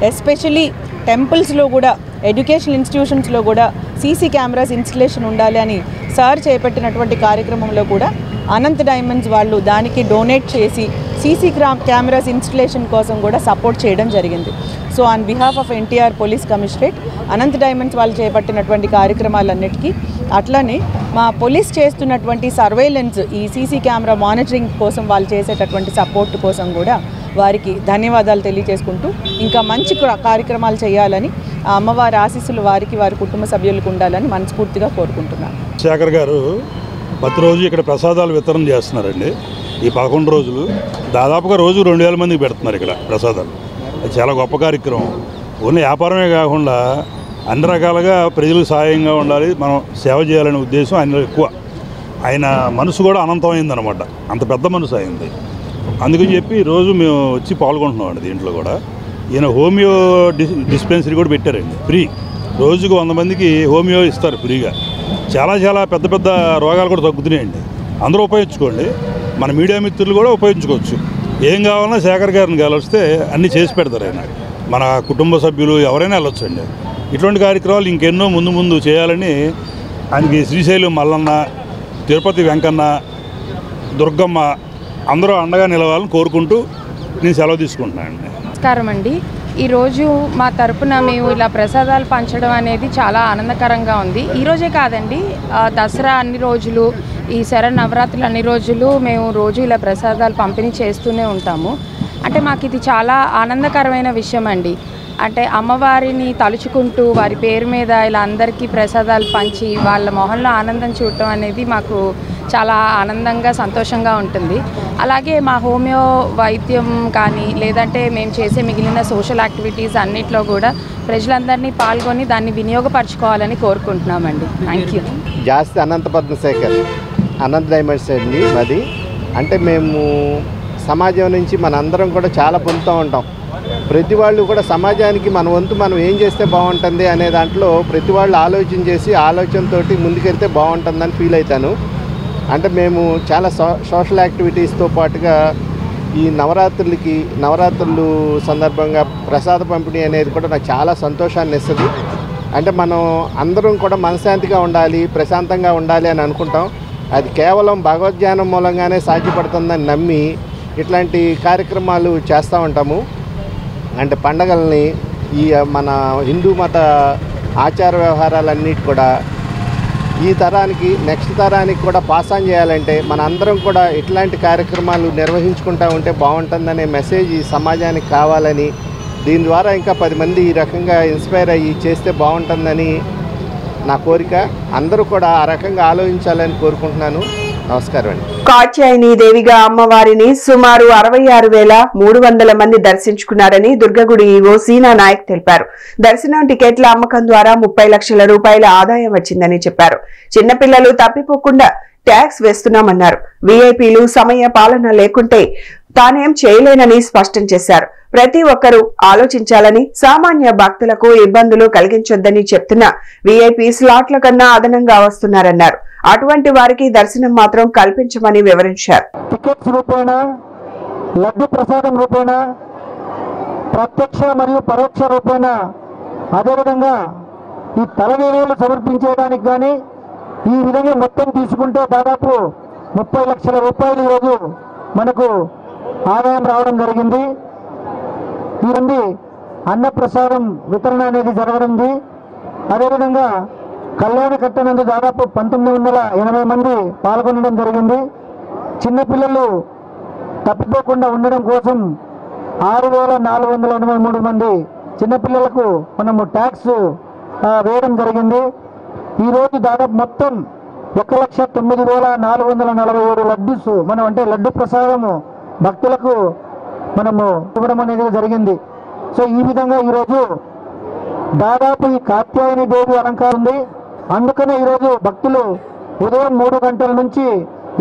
ఎస్పెషలీ టెంపుల్స్లో కూడా, ఎడ్యుకేషనల్ ఇన్స్టిట్యూషన్స్లో కూడా సీసీ కెమెరాస్ ఇన్స్టలేషన్ ఉండాలి అని సార్ చేపట్టినటువంటి కార్యక్రమంలో కూడా అనంత్ డైమండ్స్ వాళ్ళు దానికి డొనేట్ చేసి సీసీ కెమెరాస్ ఇన్స్టలేషన్ కోసం కూడా సపోర్ట్ చేయడం జరిగింది. So on behalf of NTR police commissionerate, Anant diamonds వాళ్ళు చేపట్టినటువంటి కార్యక్రమాలన్నిటికీ, అట్లనే మా పోలీస్ చేస్తున్నటువంటి సర్వేలెన్స్, ఈ సీసీ కెమెరా మానిటరింగ్ కోసం వాళ్ళు చేసేటటువంటి సపోర్ట్ కోసం కూడా వారికి ధన్యవాదాలు తెలియజేసుకుంటూ ఇంకా మంచి కార్యక్రమాలు చేయాలని, ఆ అమ్మవారి ఆశీస్సులు వారికి, వారి కుటుంబ సభ్యులకు ఉండాలని మనస్ఫూర్తిగా కోరుకుంటున్నాను. శేఖర్ గారు ప్రతిరోజు ఇక్కడ ప్రసాదాలు వితరణ చేస్తున్నారండి. ఈ 11 రోజులు దాదాపుగా రోజు 2000 మందికి పెడుతున్నారు ఇక్కడ ప్రసాదాలు. అది చాలా గొప్ప కార్యక్రమం. ఓన్లీ వ్యాపారమే కాకుండా అన్ని రకాలుగా ప్రజలకు సహాయంగా ఉండాలి, మనం సేవ చేయాలనే ఉద్దేశం ఆయన ఎక్కువ. ఆయన మనసు కూడా అనంతమైందనమాట, అంత పెద్ద మనసు అయింది. అందుకని చెప్పి రోజు మేము వచ్చి పాల్గొంటున్నామండి. దీంట్లో కూడా ఈయన హోమియో డిస్పెన్సరీ కూడా పెట్టారండి, ఫ్రీ. రోజుకు 100 మందికి హోమియో ఇస్తారు ఫ్రీగా. చాలా చాలా పెద్ద పెద్ద రోగాలు కూడా తగ్గుతున్నాయండి. అందరూ ఉపయోగించుకోండి, మన మీడియా మిత్రులు కూడా ఉపయోగించుకోవచ్చు. ఏం కావాలన్నా శేఖర్ గారిని కలిస్తే అన్నీ చేసి పెడతారు ఆయన. మన కుటుంబ సభ్యులు ఎవరైనా వెళ్ళొచ్చండి. ఇటువంటి కార్యక్రమాలు ఇంకెన్నో ముందు ముందు చేయాలని ఆయనకి శ్రీశైలం మల్లన్న, తిరుపతి వెంకన్న, దుర్గమ్మ అందరూ అండగా నిలవాలని కోరుకుంటూ నేను సెలవు తీసుకుంటున్నానండి. నమస్కారం అండి. ఈరోజు మా తరపున మేము ఇలా ప్రసాదాలు పంచడం అనేది చాలా ఆనందకరంగా ఉంది. ఈరోజే కాదండి, దసరా అన్ని రోజులు, ఈ శరన్నవరాత్రులు అన్ని రోజులు మేము రోజు ఇలా ప్రసాదాలు పంపిణీ చేస్తూనే ఉంటాము. అంటే మాకు ఇది చాలా ఆనందకరమైన విషయం అండి. అంటే అమ్మవారిని తలుచుకుంటూ వారి పేరు మీద ఇలా అందరికీ ప్రసాదాలు పంచి వాళ్ళ మొహంలో ఆనందం చూడటం అనేది మాకు చాలా ఆనందంగా, సంతోషంగా ఉంటుంది. అలాగే మా హోమియో వైద్యం కానీ, లేదంటే మేము చేసే మిగిలిన సోషల్ యాక్టివిటీస్ అన్నిట్లో కూడా ప్రజలందరినీ పాల్గొని దాన్ని వినియోగపరచుకోవాలని కోరుకుంటున్నామండి. Thank you. Jasti Anantha Padmashekhar, Anant diamonds అండి మాది. అంటే మేము సమాజం నుంచి మనందరం కూడా చాలా పొందుతూ ఉంటాం. ప్రతి వాళ్ళు కూడా సమాజానికి మన వంతు మనం ఏం చేస్తే బాగుంటుంది అనే దాంట్లో ప్రతి వాళ్ళు ఆలోచన చేసి ఆలోచనతోటి ముందుకెళ్తే బాగుంటుందని ఫీల్ అవుతాను. అంటే మేము చాలా సోషల్ యాక్టివిటీస్తో పాటుగా ఈ నవరాత్రులు సందర్భంగా ప్రసాద పంపిణీ అనేది కూడా నాకు చాలా సంతోషాన్ని ఇస్తుంది. అంటే మనం అందరం కూడా మనశ్శాంతిగా ఉండాలి, ప్రశాంతంగా ఉండాలి అని అనుకుంటాం. అది కేవలం భగవద్ధ్యానం మూలంగానే సాధ్యపడుతుందని నమ్మి ఇట్లాంటి కార్యక్రమాలు చేస్తూ ఉంటాము. అంటే పండగల్ని, ఈ మన హిందూ మత ఆచార వ్యవహారాలన్నిటి కూడా ఈ తరానికి, నెక్స్ట్ తరానికి కూడా పాస్ ఆన్ చేయాలంటే మన అందరం కూడా ఇట్లాంటి కార్యక్రమాలు నిర్వహించుకుంటూ ఉంటే బాగుంటుందనే మెసేజ్ ఈ సమాజానికి కావాలని, దీని ద్వారా ఇంకా 10 మంది ఈ రకంగా ఇన్స్పైర్ అయ్యి చేస్తే బాగుంటుందని నా కోరిక. అందరూ కూడా ఆ రకంగా ఆలోచించాలని కోరుకుంటున్నాను. నమస్కారం అండి. కాత్యాయని దేవిగా అమ్మవారిని సుమారు 66,300 మంది దర్శించుకున్నారని దుర్గగుడి ఈవో సీనా నాయక్ తెలిపారు. దర్శనం టికెట్ల అమ్మకం ద్వారా 30 లక్షల రూపాయల ఆదాయం వచ్చిందని చెప్పారు. చిన్నపిల్లలు తప్పిపోకుండా ట్యాక్స్ వేస్తున్నామన్నారు. వీఐపీలు సమయ పాలన లేకుంటే తానేం చేయలేనని స్పష్టం చేశారు. ప్రతి ఒక్కరూ ఆలోచించాలని, సామాన్య భక్తులకు ఇబ్బందులు కలిగించొద్దని చెప్తున్న వీఐపీ స్లాట్ల కన్నా అదనంగా వస్తున్నారన్నారు. అటువంటి వారికి దర్శనం మాత్రం కల్పించమని వివరించారు. టికెట్స్ రూపేణా, లడ్డు ప్రసాదం రూపేణా, ప్రత్యక్ష మరియు పరోక్ష రూపేణా, అదేవిధంగా ఈ తలనీళ్ళు సమర్పించేయడానికి కానీ ఈ విధంగా మొత్తం తీసుకుంటే దాదాపు 30 లక్షల రూపాయలు ఈరోజు మనకు ఆదాయం రావడం జరిగింది. ఈ నుండి అన్నప్రసాదం వితరణ అనేది జరగనుంది. అదేవిధంగా కళ్యాణ కట్టనందు దాదాపు 1980 మంది పాల్గొనడం జరిగింది. చిన్నపిల్లలు తప్పిపోకుండా ఉండడం కోసం 6,483 మంది చిన్నపిల్లలకు మనము ట్యాక్స్ వేయడం జరిగింది. ఈరోజు దాదాపు మొత్తం 1,09,447 లడ్డూస్ మనం అంటే లడ్డు ప్రసాదము భక్తులకు మనము ఇవ్వడం అనేది జరిగింది. సో ఈ విధంగా ఈరోజు దాదాపు ఈ కాత్యాయని దేవి అలంకారం ఉంది. అందుకనే ఈరోజు భక్తులు ఉదయం 3 గంటల నుంచి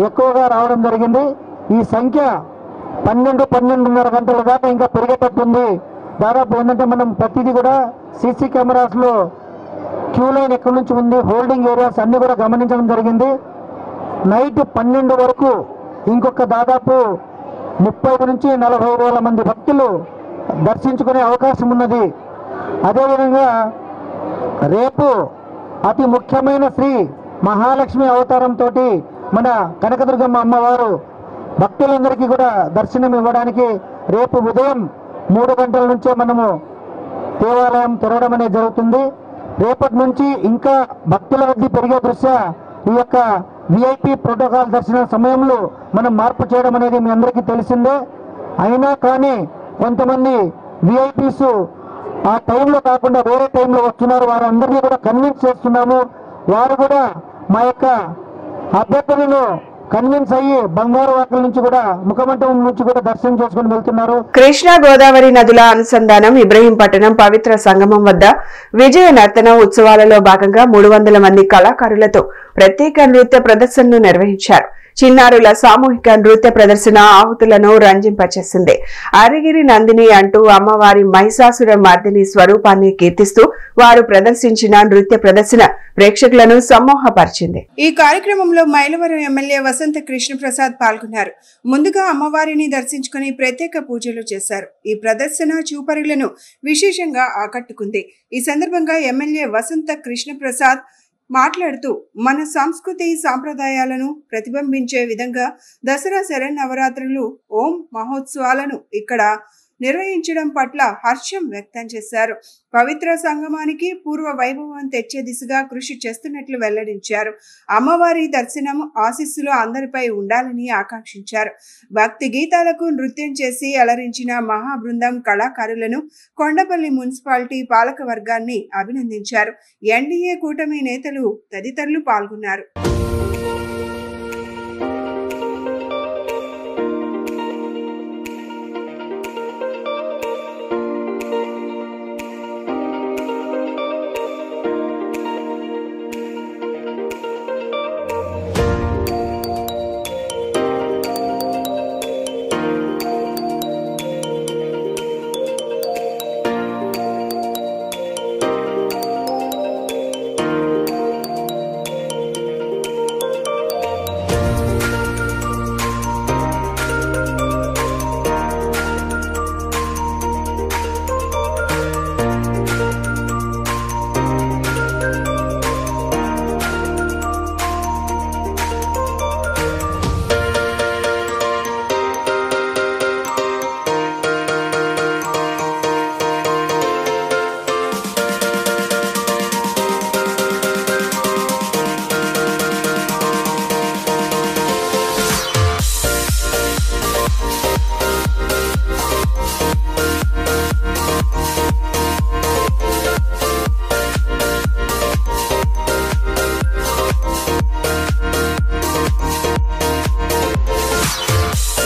ఎక్కువగా రావడం జరిగింది. ఈ సంఖ్య 12-12:30 గంటల దాకా ఇంకా పెరిగేటట్టుంది. దాదాపు ఏంటంటే మనం ప్రతిదీ కూడా సీసీ కెమెరాస్లో క్యూ లైన్ ఎక్కడి నుంచి ఉంది, హోల్డింగ్ ఏరియాస్ అన్నీ కూడా గమనించడం జరిగింది. నైట్ 12 వరకు ఇంకొక దాదాపు 30 నుంచి 40 వేల మంది భక్తులు దర్శించుకునే అవకాశం ఉన్నది. అదేవిధంగా రేపు అతి ముఖ్యమైన శ్రీ మహాలక్ష్మి అవతారంతో మన కనకదుర్గమ్మ అమ్మవారు భక్తులందరికీ కూడా దర్శనం ఇవ్వడానికి రేపు ఉదయం 3 గంటల నుంచే మనము దేవాలయం తెరవడం అనేది జరుగుతుంది. రేపటి నుంచి ఇంకా భక్తుల రద్దీ పెరిగే దృష్ట్యా ఈ యొక్క విఐపి ప్రోటోకాల్ దర్శన సమయంలో మనం మార్పు చేయడం అనేది మీ అందరికీ తెలిసిందే. అయినా కానీ కొంతమంది విఐపీస్ ఆ టైంలో కాకుండా వేరే టైంలో వస్తున్నారు. వారందరినీ కూడా కన్విన్స్ చేస్తున్నాము. వారు కూడా మా యొక్క అభ్యర్థులను కన్విన్స్ అయ్యి బంగారు వాకల నుంచి కూడా ముఖమంటపం నుంచి కూడా దర్శనం చేసుకుని వెళ్తున్నారు. కృష్ణా గోదావరి నదుల అనుసంధానం ఇబ్రహీంపట్నం పవిత్ర సంగమం వద్ద విజయ నర్తన ఉత్సవాలలో భాగంగా 300 మంది కళాకారులతో ప్రత్యేక నృత్య ప్రదర్శనను నిర్వహించారు. చిన్నారుల సామూహిక నృత్య ప్రదర్శన ఆహుతులను రంజింపచేసింది. అరిగిరి నందిని అంటూ అమ్మవారి మహిషాసుర మర్దిని స్వరూపాన్ని కీర్తిస్తూ వారు ప్రదర్శించిన నృత్య ప్రదర్శన ప్రేక్షకులను సమ్మోహపరిచింది. ఈ కార్యక్రమంలో మైలవరం ఎమ్మెల్యే వసంత కృష్ణప్రసాద్ పాల్గొన్నారు. ముందుగా అమ్మవారిని దర్శించుకుని ప్రత్యేక పూజలు చేశారు. ఈ ప్రదర్శన చూపరులను విశేషంగా ఆకట్టుకుంది. ఈ సందర్భంగా ఎమ్మెల్యే వసంత కృష్ణప్రసాద్ మాట్లాడుతూ మన సంస్కృతి సాంప్రదాయాలను ప్రతిబింబించే విధంగా దసరా శరన్నవరాత్రులు ఓం మహోత్సవాలను ఇక్కడ నిర్వహించడం పట్ల హర్షం వ్యక్తం చేశారు. పవిత్ర సంగమానికి పూర్వ వైభవం తెచ్చే దిశగా కృషి చేస్తున్నట్లు వెల్లడించారు. అమ్మవారి దర్శనం ఆశీస్సులు అందరిపై ఉండాలని ఆకాంక్షించారు. భక్తి గీతాలకు నృత్యం చేసి అలరించిన మహా బృందం కళాకారులను కొండపల్లి మున్సిపాలిటీ పాలక వర్గాన్ని అభినందించారు. ఎన్డీఏ కూటమి నేతలు తదితరులు పాల్గొన్నారు.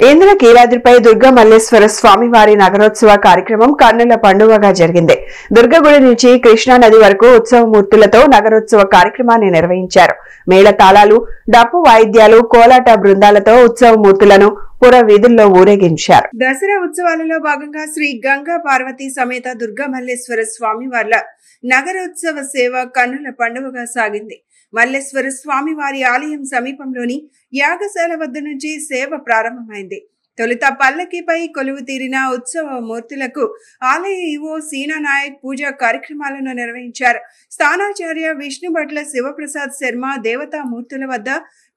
ఇంద్రకీలాద్రిపై దుర్గా మల్లేశ్వర స్వామి వారి నగరోత్సవ కార్యక్రమం కన్నుల పండుగగా జరిగింది. దుర్గగుడి నుంచి కృష్ణా నది వరకు ఉత్సవమూర్తులతో నగరోత్సవ కార్యక్రమాన్ని నిర్వహించారు. మేళ తాళాలు, డప్పు వాయిద్యాలు, కోలాట బృందాలతో ఉత్సవమూర్తులను పుర వీధుల్లో ఊరేగించారు. దసరా ఉత్సవాలలో భాగంగా శ్రీ గంగా పార్వతీ సమేత దుర్గా మల్లేశ్వర స్వామి వార్ల నగరోత్సవ సేవ కన్నుల పండుగగా సాగింది. మల్లేశ్వర స్వామి వారి ఆలయం సమీపంలోని యాగశాల వద్ద నుంచి సేవ ప్రారంభమైంది. తొలుత పల్లకిపై కొలువు తీరిన ఉత్సవ మూర్తులకు ఆలయ ఈవో సీనా నాయక్ పూజా కార్యక్రమాలను నిర్వహించారు. స్థానాచార్య విష్ణుభట్ల శివప్రసాద్ శర్మ దేవతా మూర్తుల వద్ద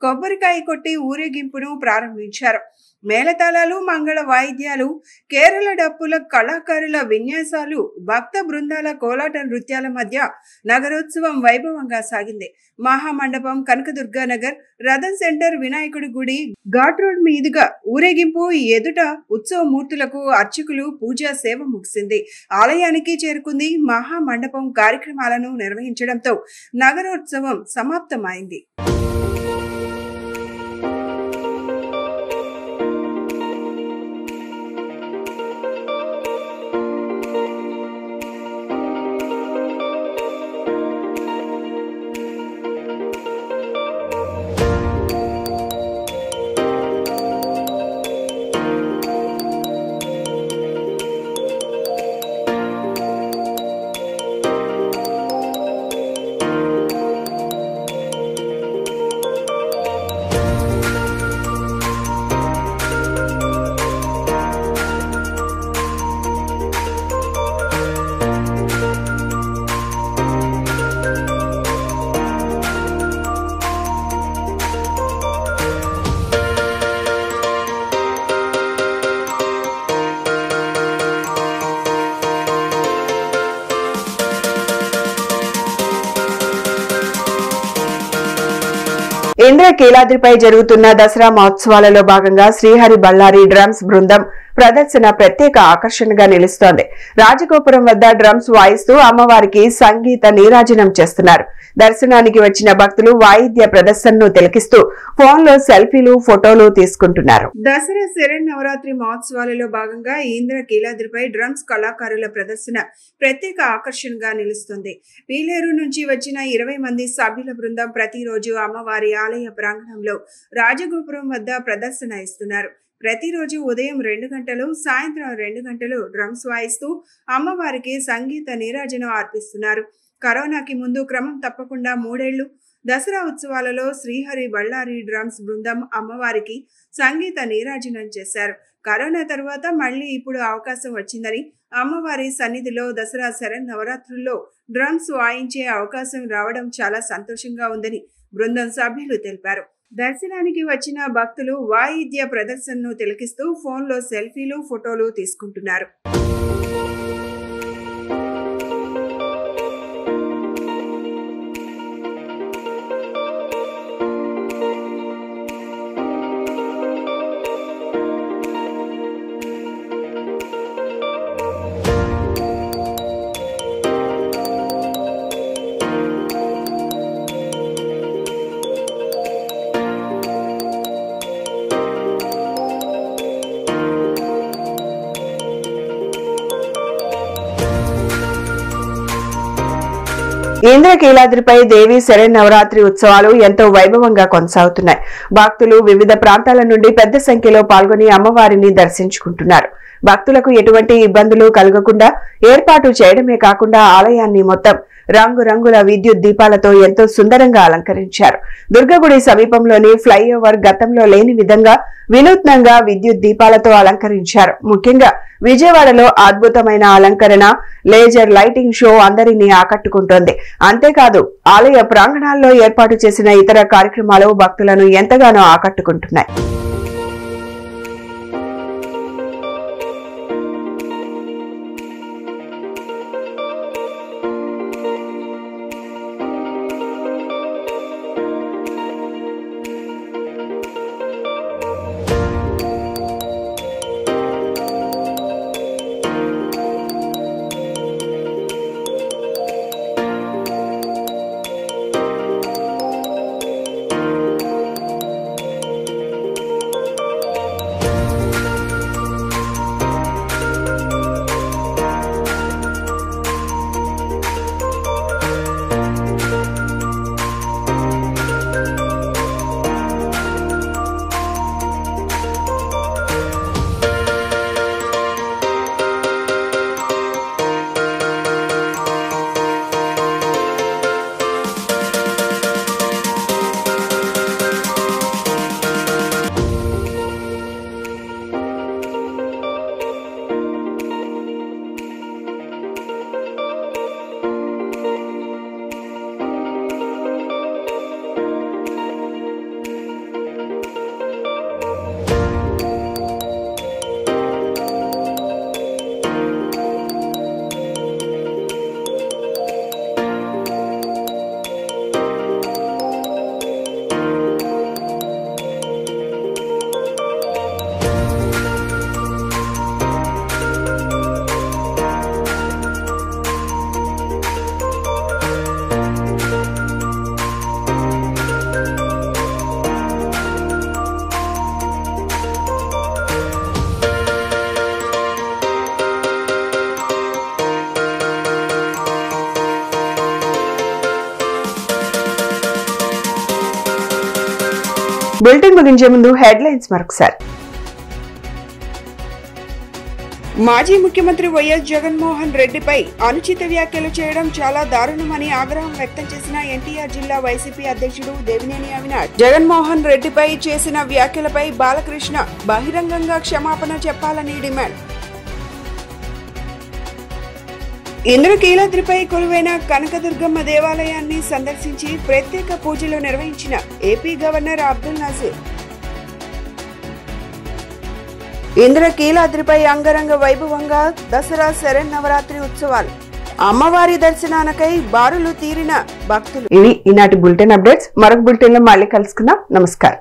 కొబ్బరికాయ కొట్టి ఊరేగింపును ప్రారంభించారు. మేళతాళాలు, మంగళ వాయిద్యాలు, కేరళ డప్పుల కళాకారుల విన్యాసాలు, భక్త బృందాల కోలాట నృత్యాల మధ్య నగరోత్సవం వైభవంగా సాగింది. మహామండపం, కనకదుర్గా నగర్, రథన్ సెంటర్, వినాయకుడి గుడి, ఘాట్ రోడ్ మీదుగా ఊరేగింపు ఎదుట ఉత్సవ మూర్తులకు అర్చకులు పూజా సేవ ముగిసింది. ఆలయానికి చేరుకుంది. మహామండపం కార్యక్రమాలను నిర్వహించడంతో నగరోత్సవం సమాప్తమైంది. ఇంద్రకీలాద్రిపై జరుగుతున్న దసరా మహోత్సవాలలో భాగంగా శ్రీహరి బళ్ళారి డ్రమ్స్ బృందం ప్రదర్శన ప్రత్యేక ఆకర్షణగా నిలుస్తోంది. రాజగోపురం వద్ద డ్రమ్స్ వాయిస్తూ అమ్మవారికి సంగీత నీరాజనం చేస్తున్నారు. దర్శనానికి వచ్చిన భక్తులు వాయిద్య ప్రదర్శనను తిలకిస్తూ ఫోన్లో సెల్ఫీలు ఫోటోలు తీసుకుంటున్నారు. దసరా శరన్నవరాత్రి మహోత్సవాలలో భాగంగా ఇంద్రకీలాద్రిపై డ్రమ్స్ కళాకారుల ప్రదర్శన ప్రత్యేక ఆకర్షణగా నిలుస్తుంది. పీలేరు నుంచి వచ్చిన 20 మంది సభ్యుల బృందం ప్రతిరోజు అమ్మవారి ఆలయ ప్రాంగణంలో రాజగోపురం వద్ద ప్రదర్శన ఇస్తున్నారు. ప్రతిరోజు ఉదయం 2 గంటలు, సాయంత్రం 2 గంటలు డ్రమ్స్ వాయిస్తూ అమ్మవారికి సంగీత నీరాజనం అర్పిస్తున్నారు. కరోనాకి ముందు క్రమం తప్పకుండా 3 ఏళ్లు దసరా ఉత్సవాలలో శ్రీహరి బళ్ళారి డ్రమ్స్ బృందం అమ్మవారికి సంగీత నీరాజనం చేశారు. కరోనా తర్వాత మళ్లీ ఇప్పుడు అవకాశం వచ్చిందని, అమ్మవారి సన్నిధిలో దసరా శరన్నవరాత్రుల్లో డ్రమ్స్ వాయించే అవకాశం రావడం చాలా సంతోషంగా ఉందని బృందం సభ్యులు తెలిపారు. దర్శనానికి వచ్చిన భక్తులు వాయిద్య ప్రదర్శనను తిలకిస్తూ ఫోన్లో సెల్ఫీలు ఫోటోలు తీసుకుంటున్నారు. ఇంద్రకీలాద్రిపై దేవి శరన్నవరాత్రి ఉత్సవాలు ఎంతో వైభవంగా కొనసాగుతున్నాయి. భక్తులు వివిధ ప్రాంతాల నుండి పెద్ద సంఖ్యలో పాల్గొని అమ్మవారిని దర్శించుకుంటున్నారు. భక్తులకు ఎటువంటి ఇబ్బందులు కలగకుండా ఏర్పాటు చేయడమే కాకుండా ఆలయాన్ని మొత్తం రంగురంగుల విద్యుత్ దీపాలతో ఎంతో సుందరంగా అలంకరించారు. దుర్గగుడి సమీపంలోని ఫ్లైఓవర్ గతంలో లేని విధంగా వినూత్నంగా విద్యుత్ దీపాలతో అలంకరించారు. ముఖ్యంగా విజయవాడలో అద్భుతమైన అలంకరణ, లేజర్ లైటింగ్ షో అందరినీ ఆకట్టుకుంటోంది. అంతేకాదు ఆలయ ప్రాంగణాల్లో ఏర్పాటు చేసిన ఇతర కార్యక్రమాలు భక్తులను ఎంతగానో ఆకట్టుకుంటున్నాయి. బులెటిన్ ముగించే ముందు హెడ్లైన్స్ మరొకసారి. మాజీ ముఖ్యమంత్రి వైఎస్ జగన్మోహన్ రెడ్డిపై అనుచిత వ్యాఖ్యలు చేయడం చాలా దారుణమని ఆగ్రహం వ్యక్తం చేసిన ఎన్టీఆర్ జిల్లా వైసీపీ అధ్యక్షుడు దేవినేని అవినాష్. జగన్మోహన్ రెడ్డిపై చేసిన వ్యాఖ్యలపై బాలకృష్ణ బహిరంగంగా క్షమాపణ చెప్పాలని డిమాండ్. ఇంద్రకీలాద్రిపై కొలువైన కనకదుర్గమ్మ దేవాలయాన్ని సందర్శించి ప్రత్యేక పూజలు నిర్వహించిన ఏపీ గవర్నర్ అబ్దుల్ నజీర్. ఇంద్రకీలాద్రిపై అంగరంగ వైభవంగా దసరా శరన్నవరాత్రి ఉత్సవాలు. అమ్మవారి దర్శనానికై బారులు తీరిన భక్తులు. ఇవి ఈనాటి బులెటిన్ అప్డేట్స్. మరొక బులెటిన్ లో మళ్ళీ కలుసుకుందాం. నమస్కారం.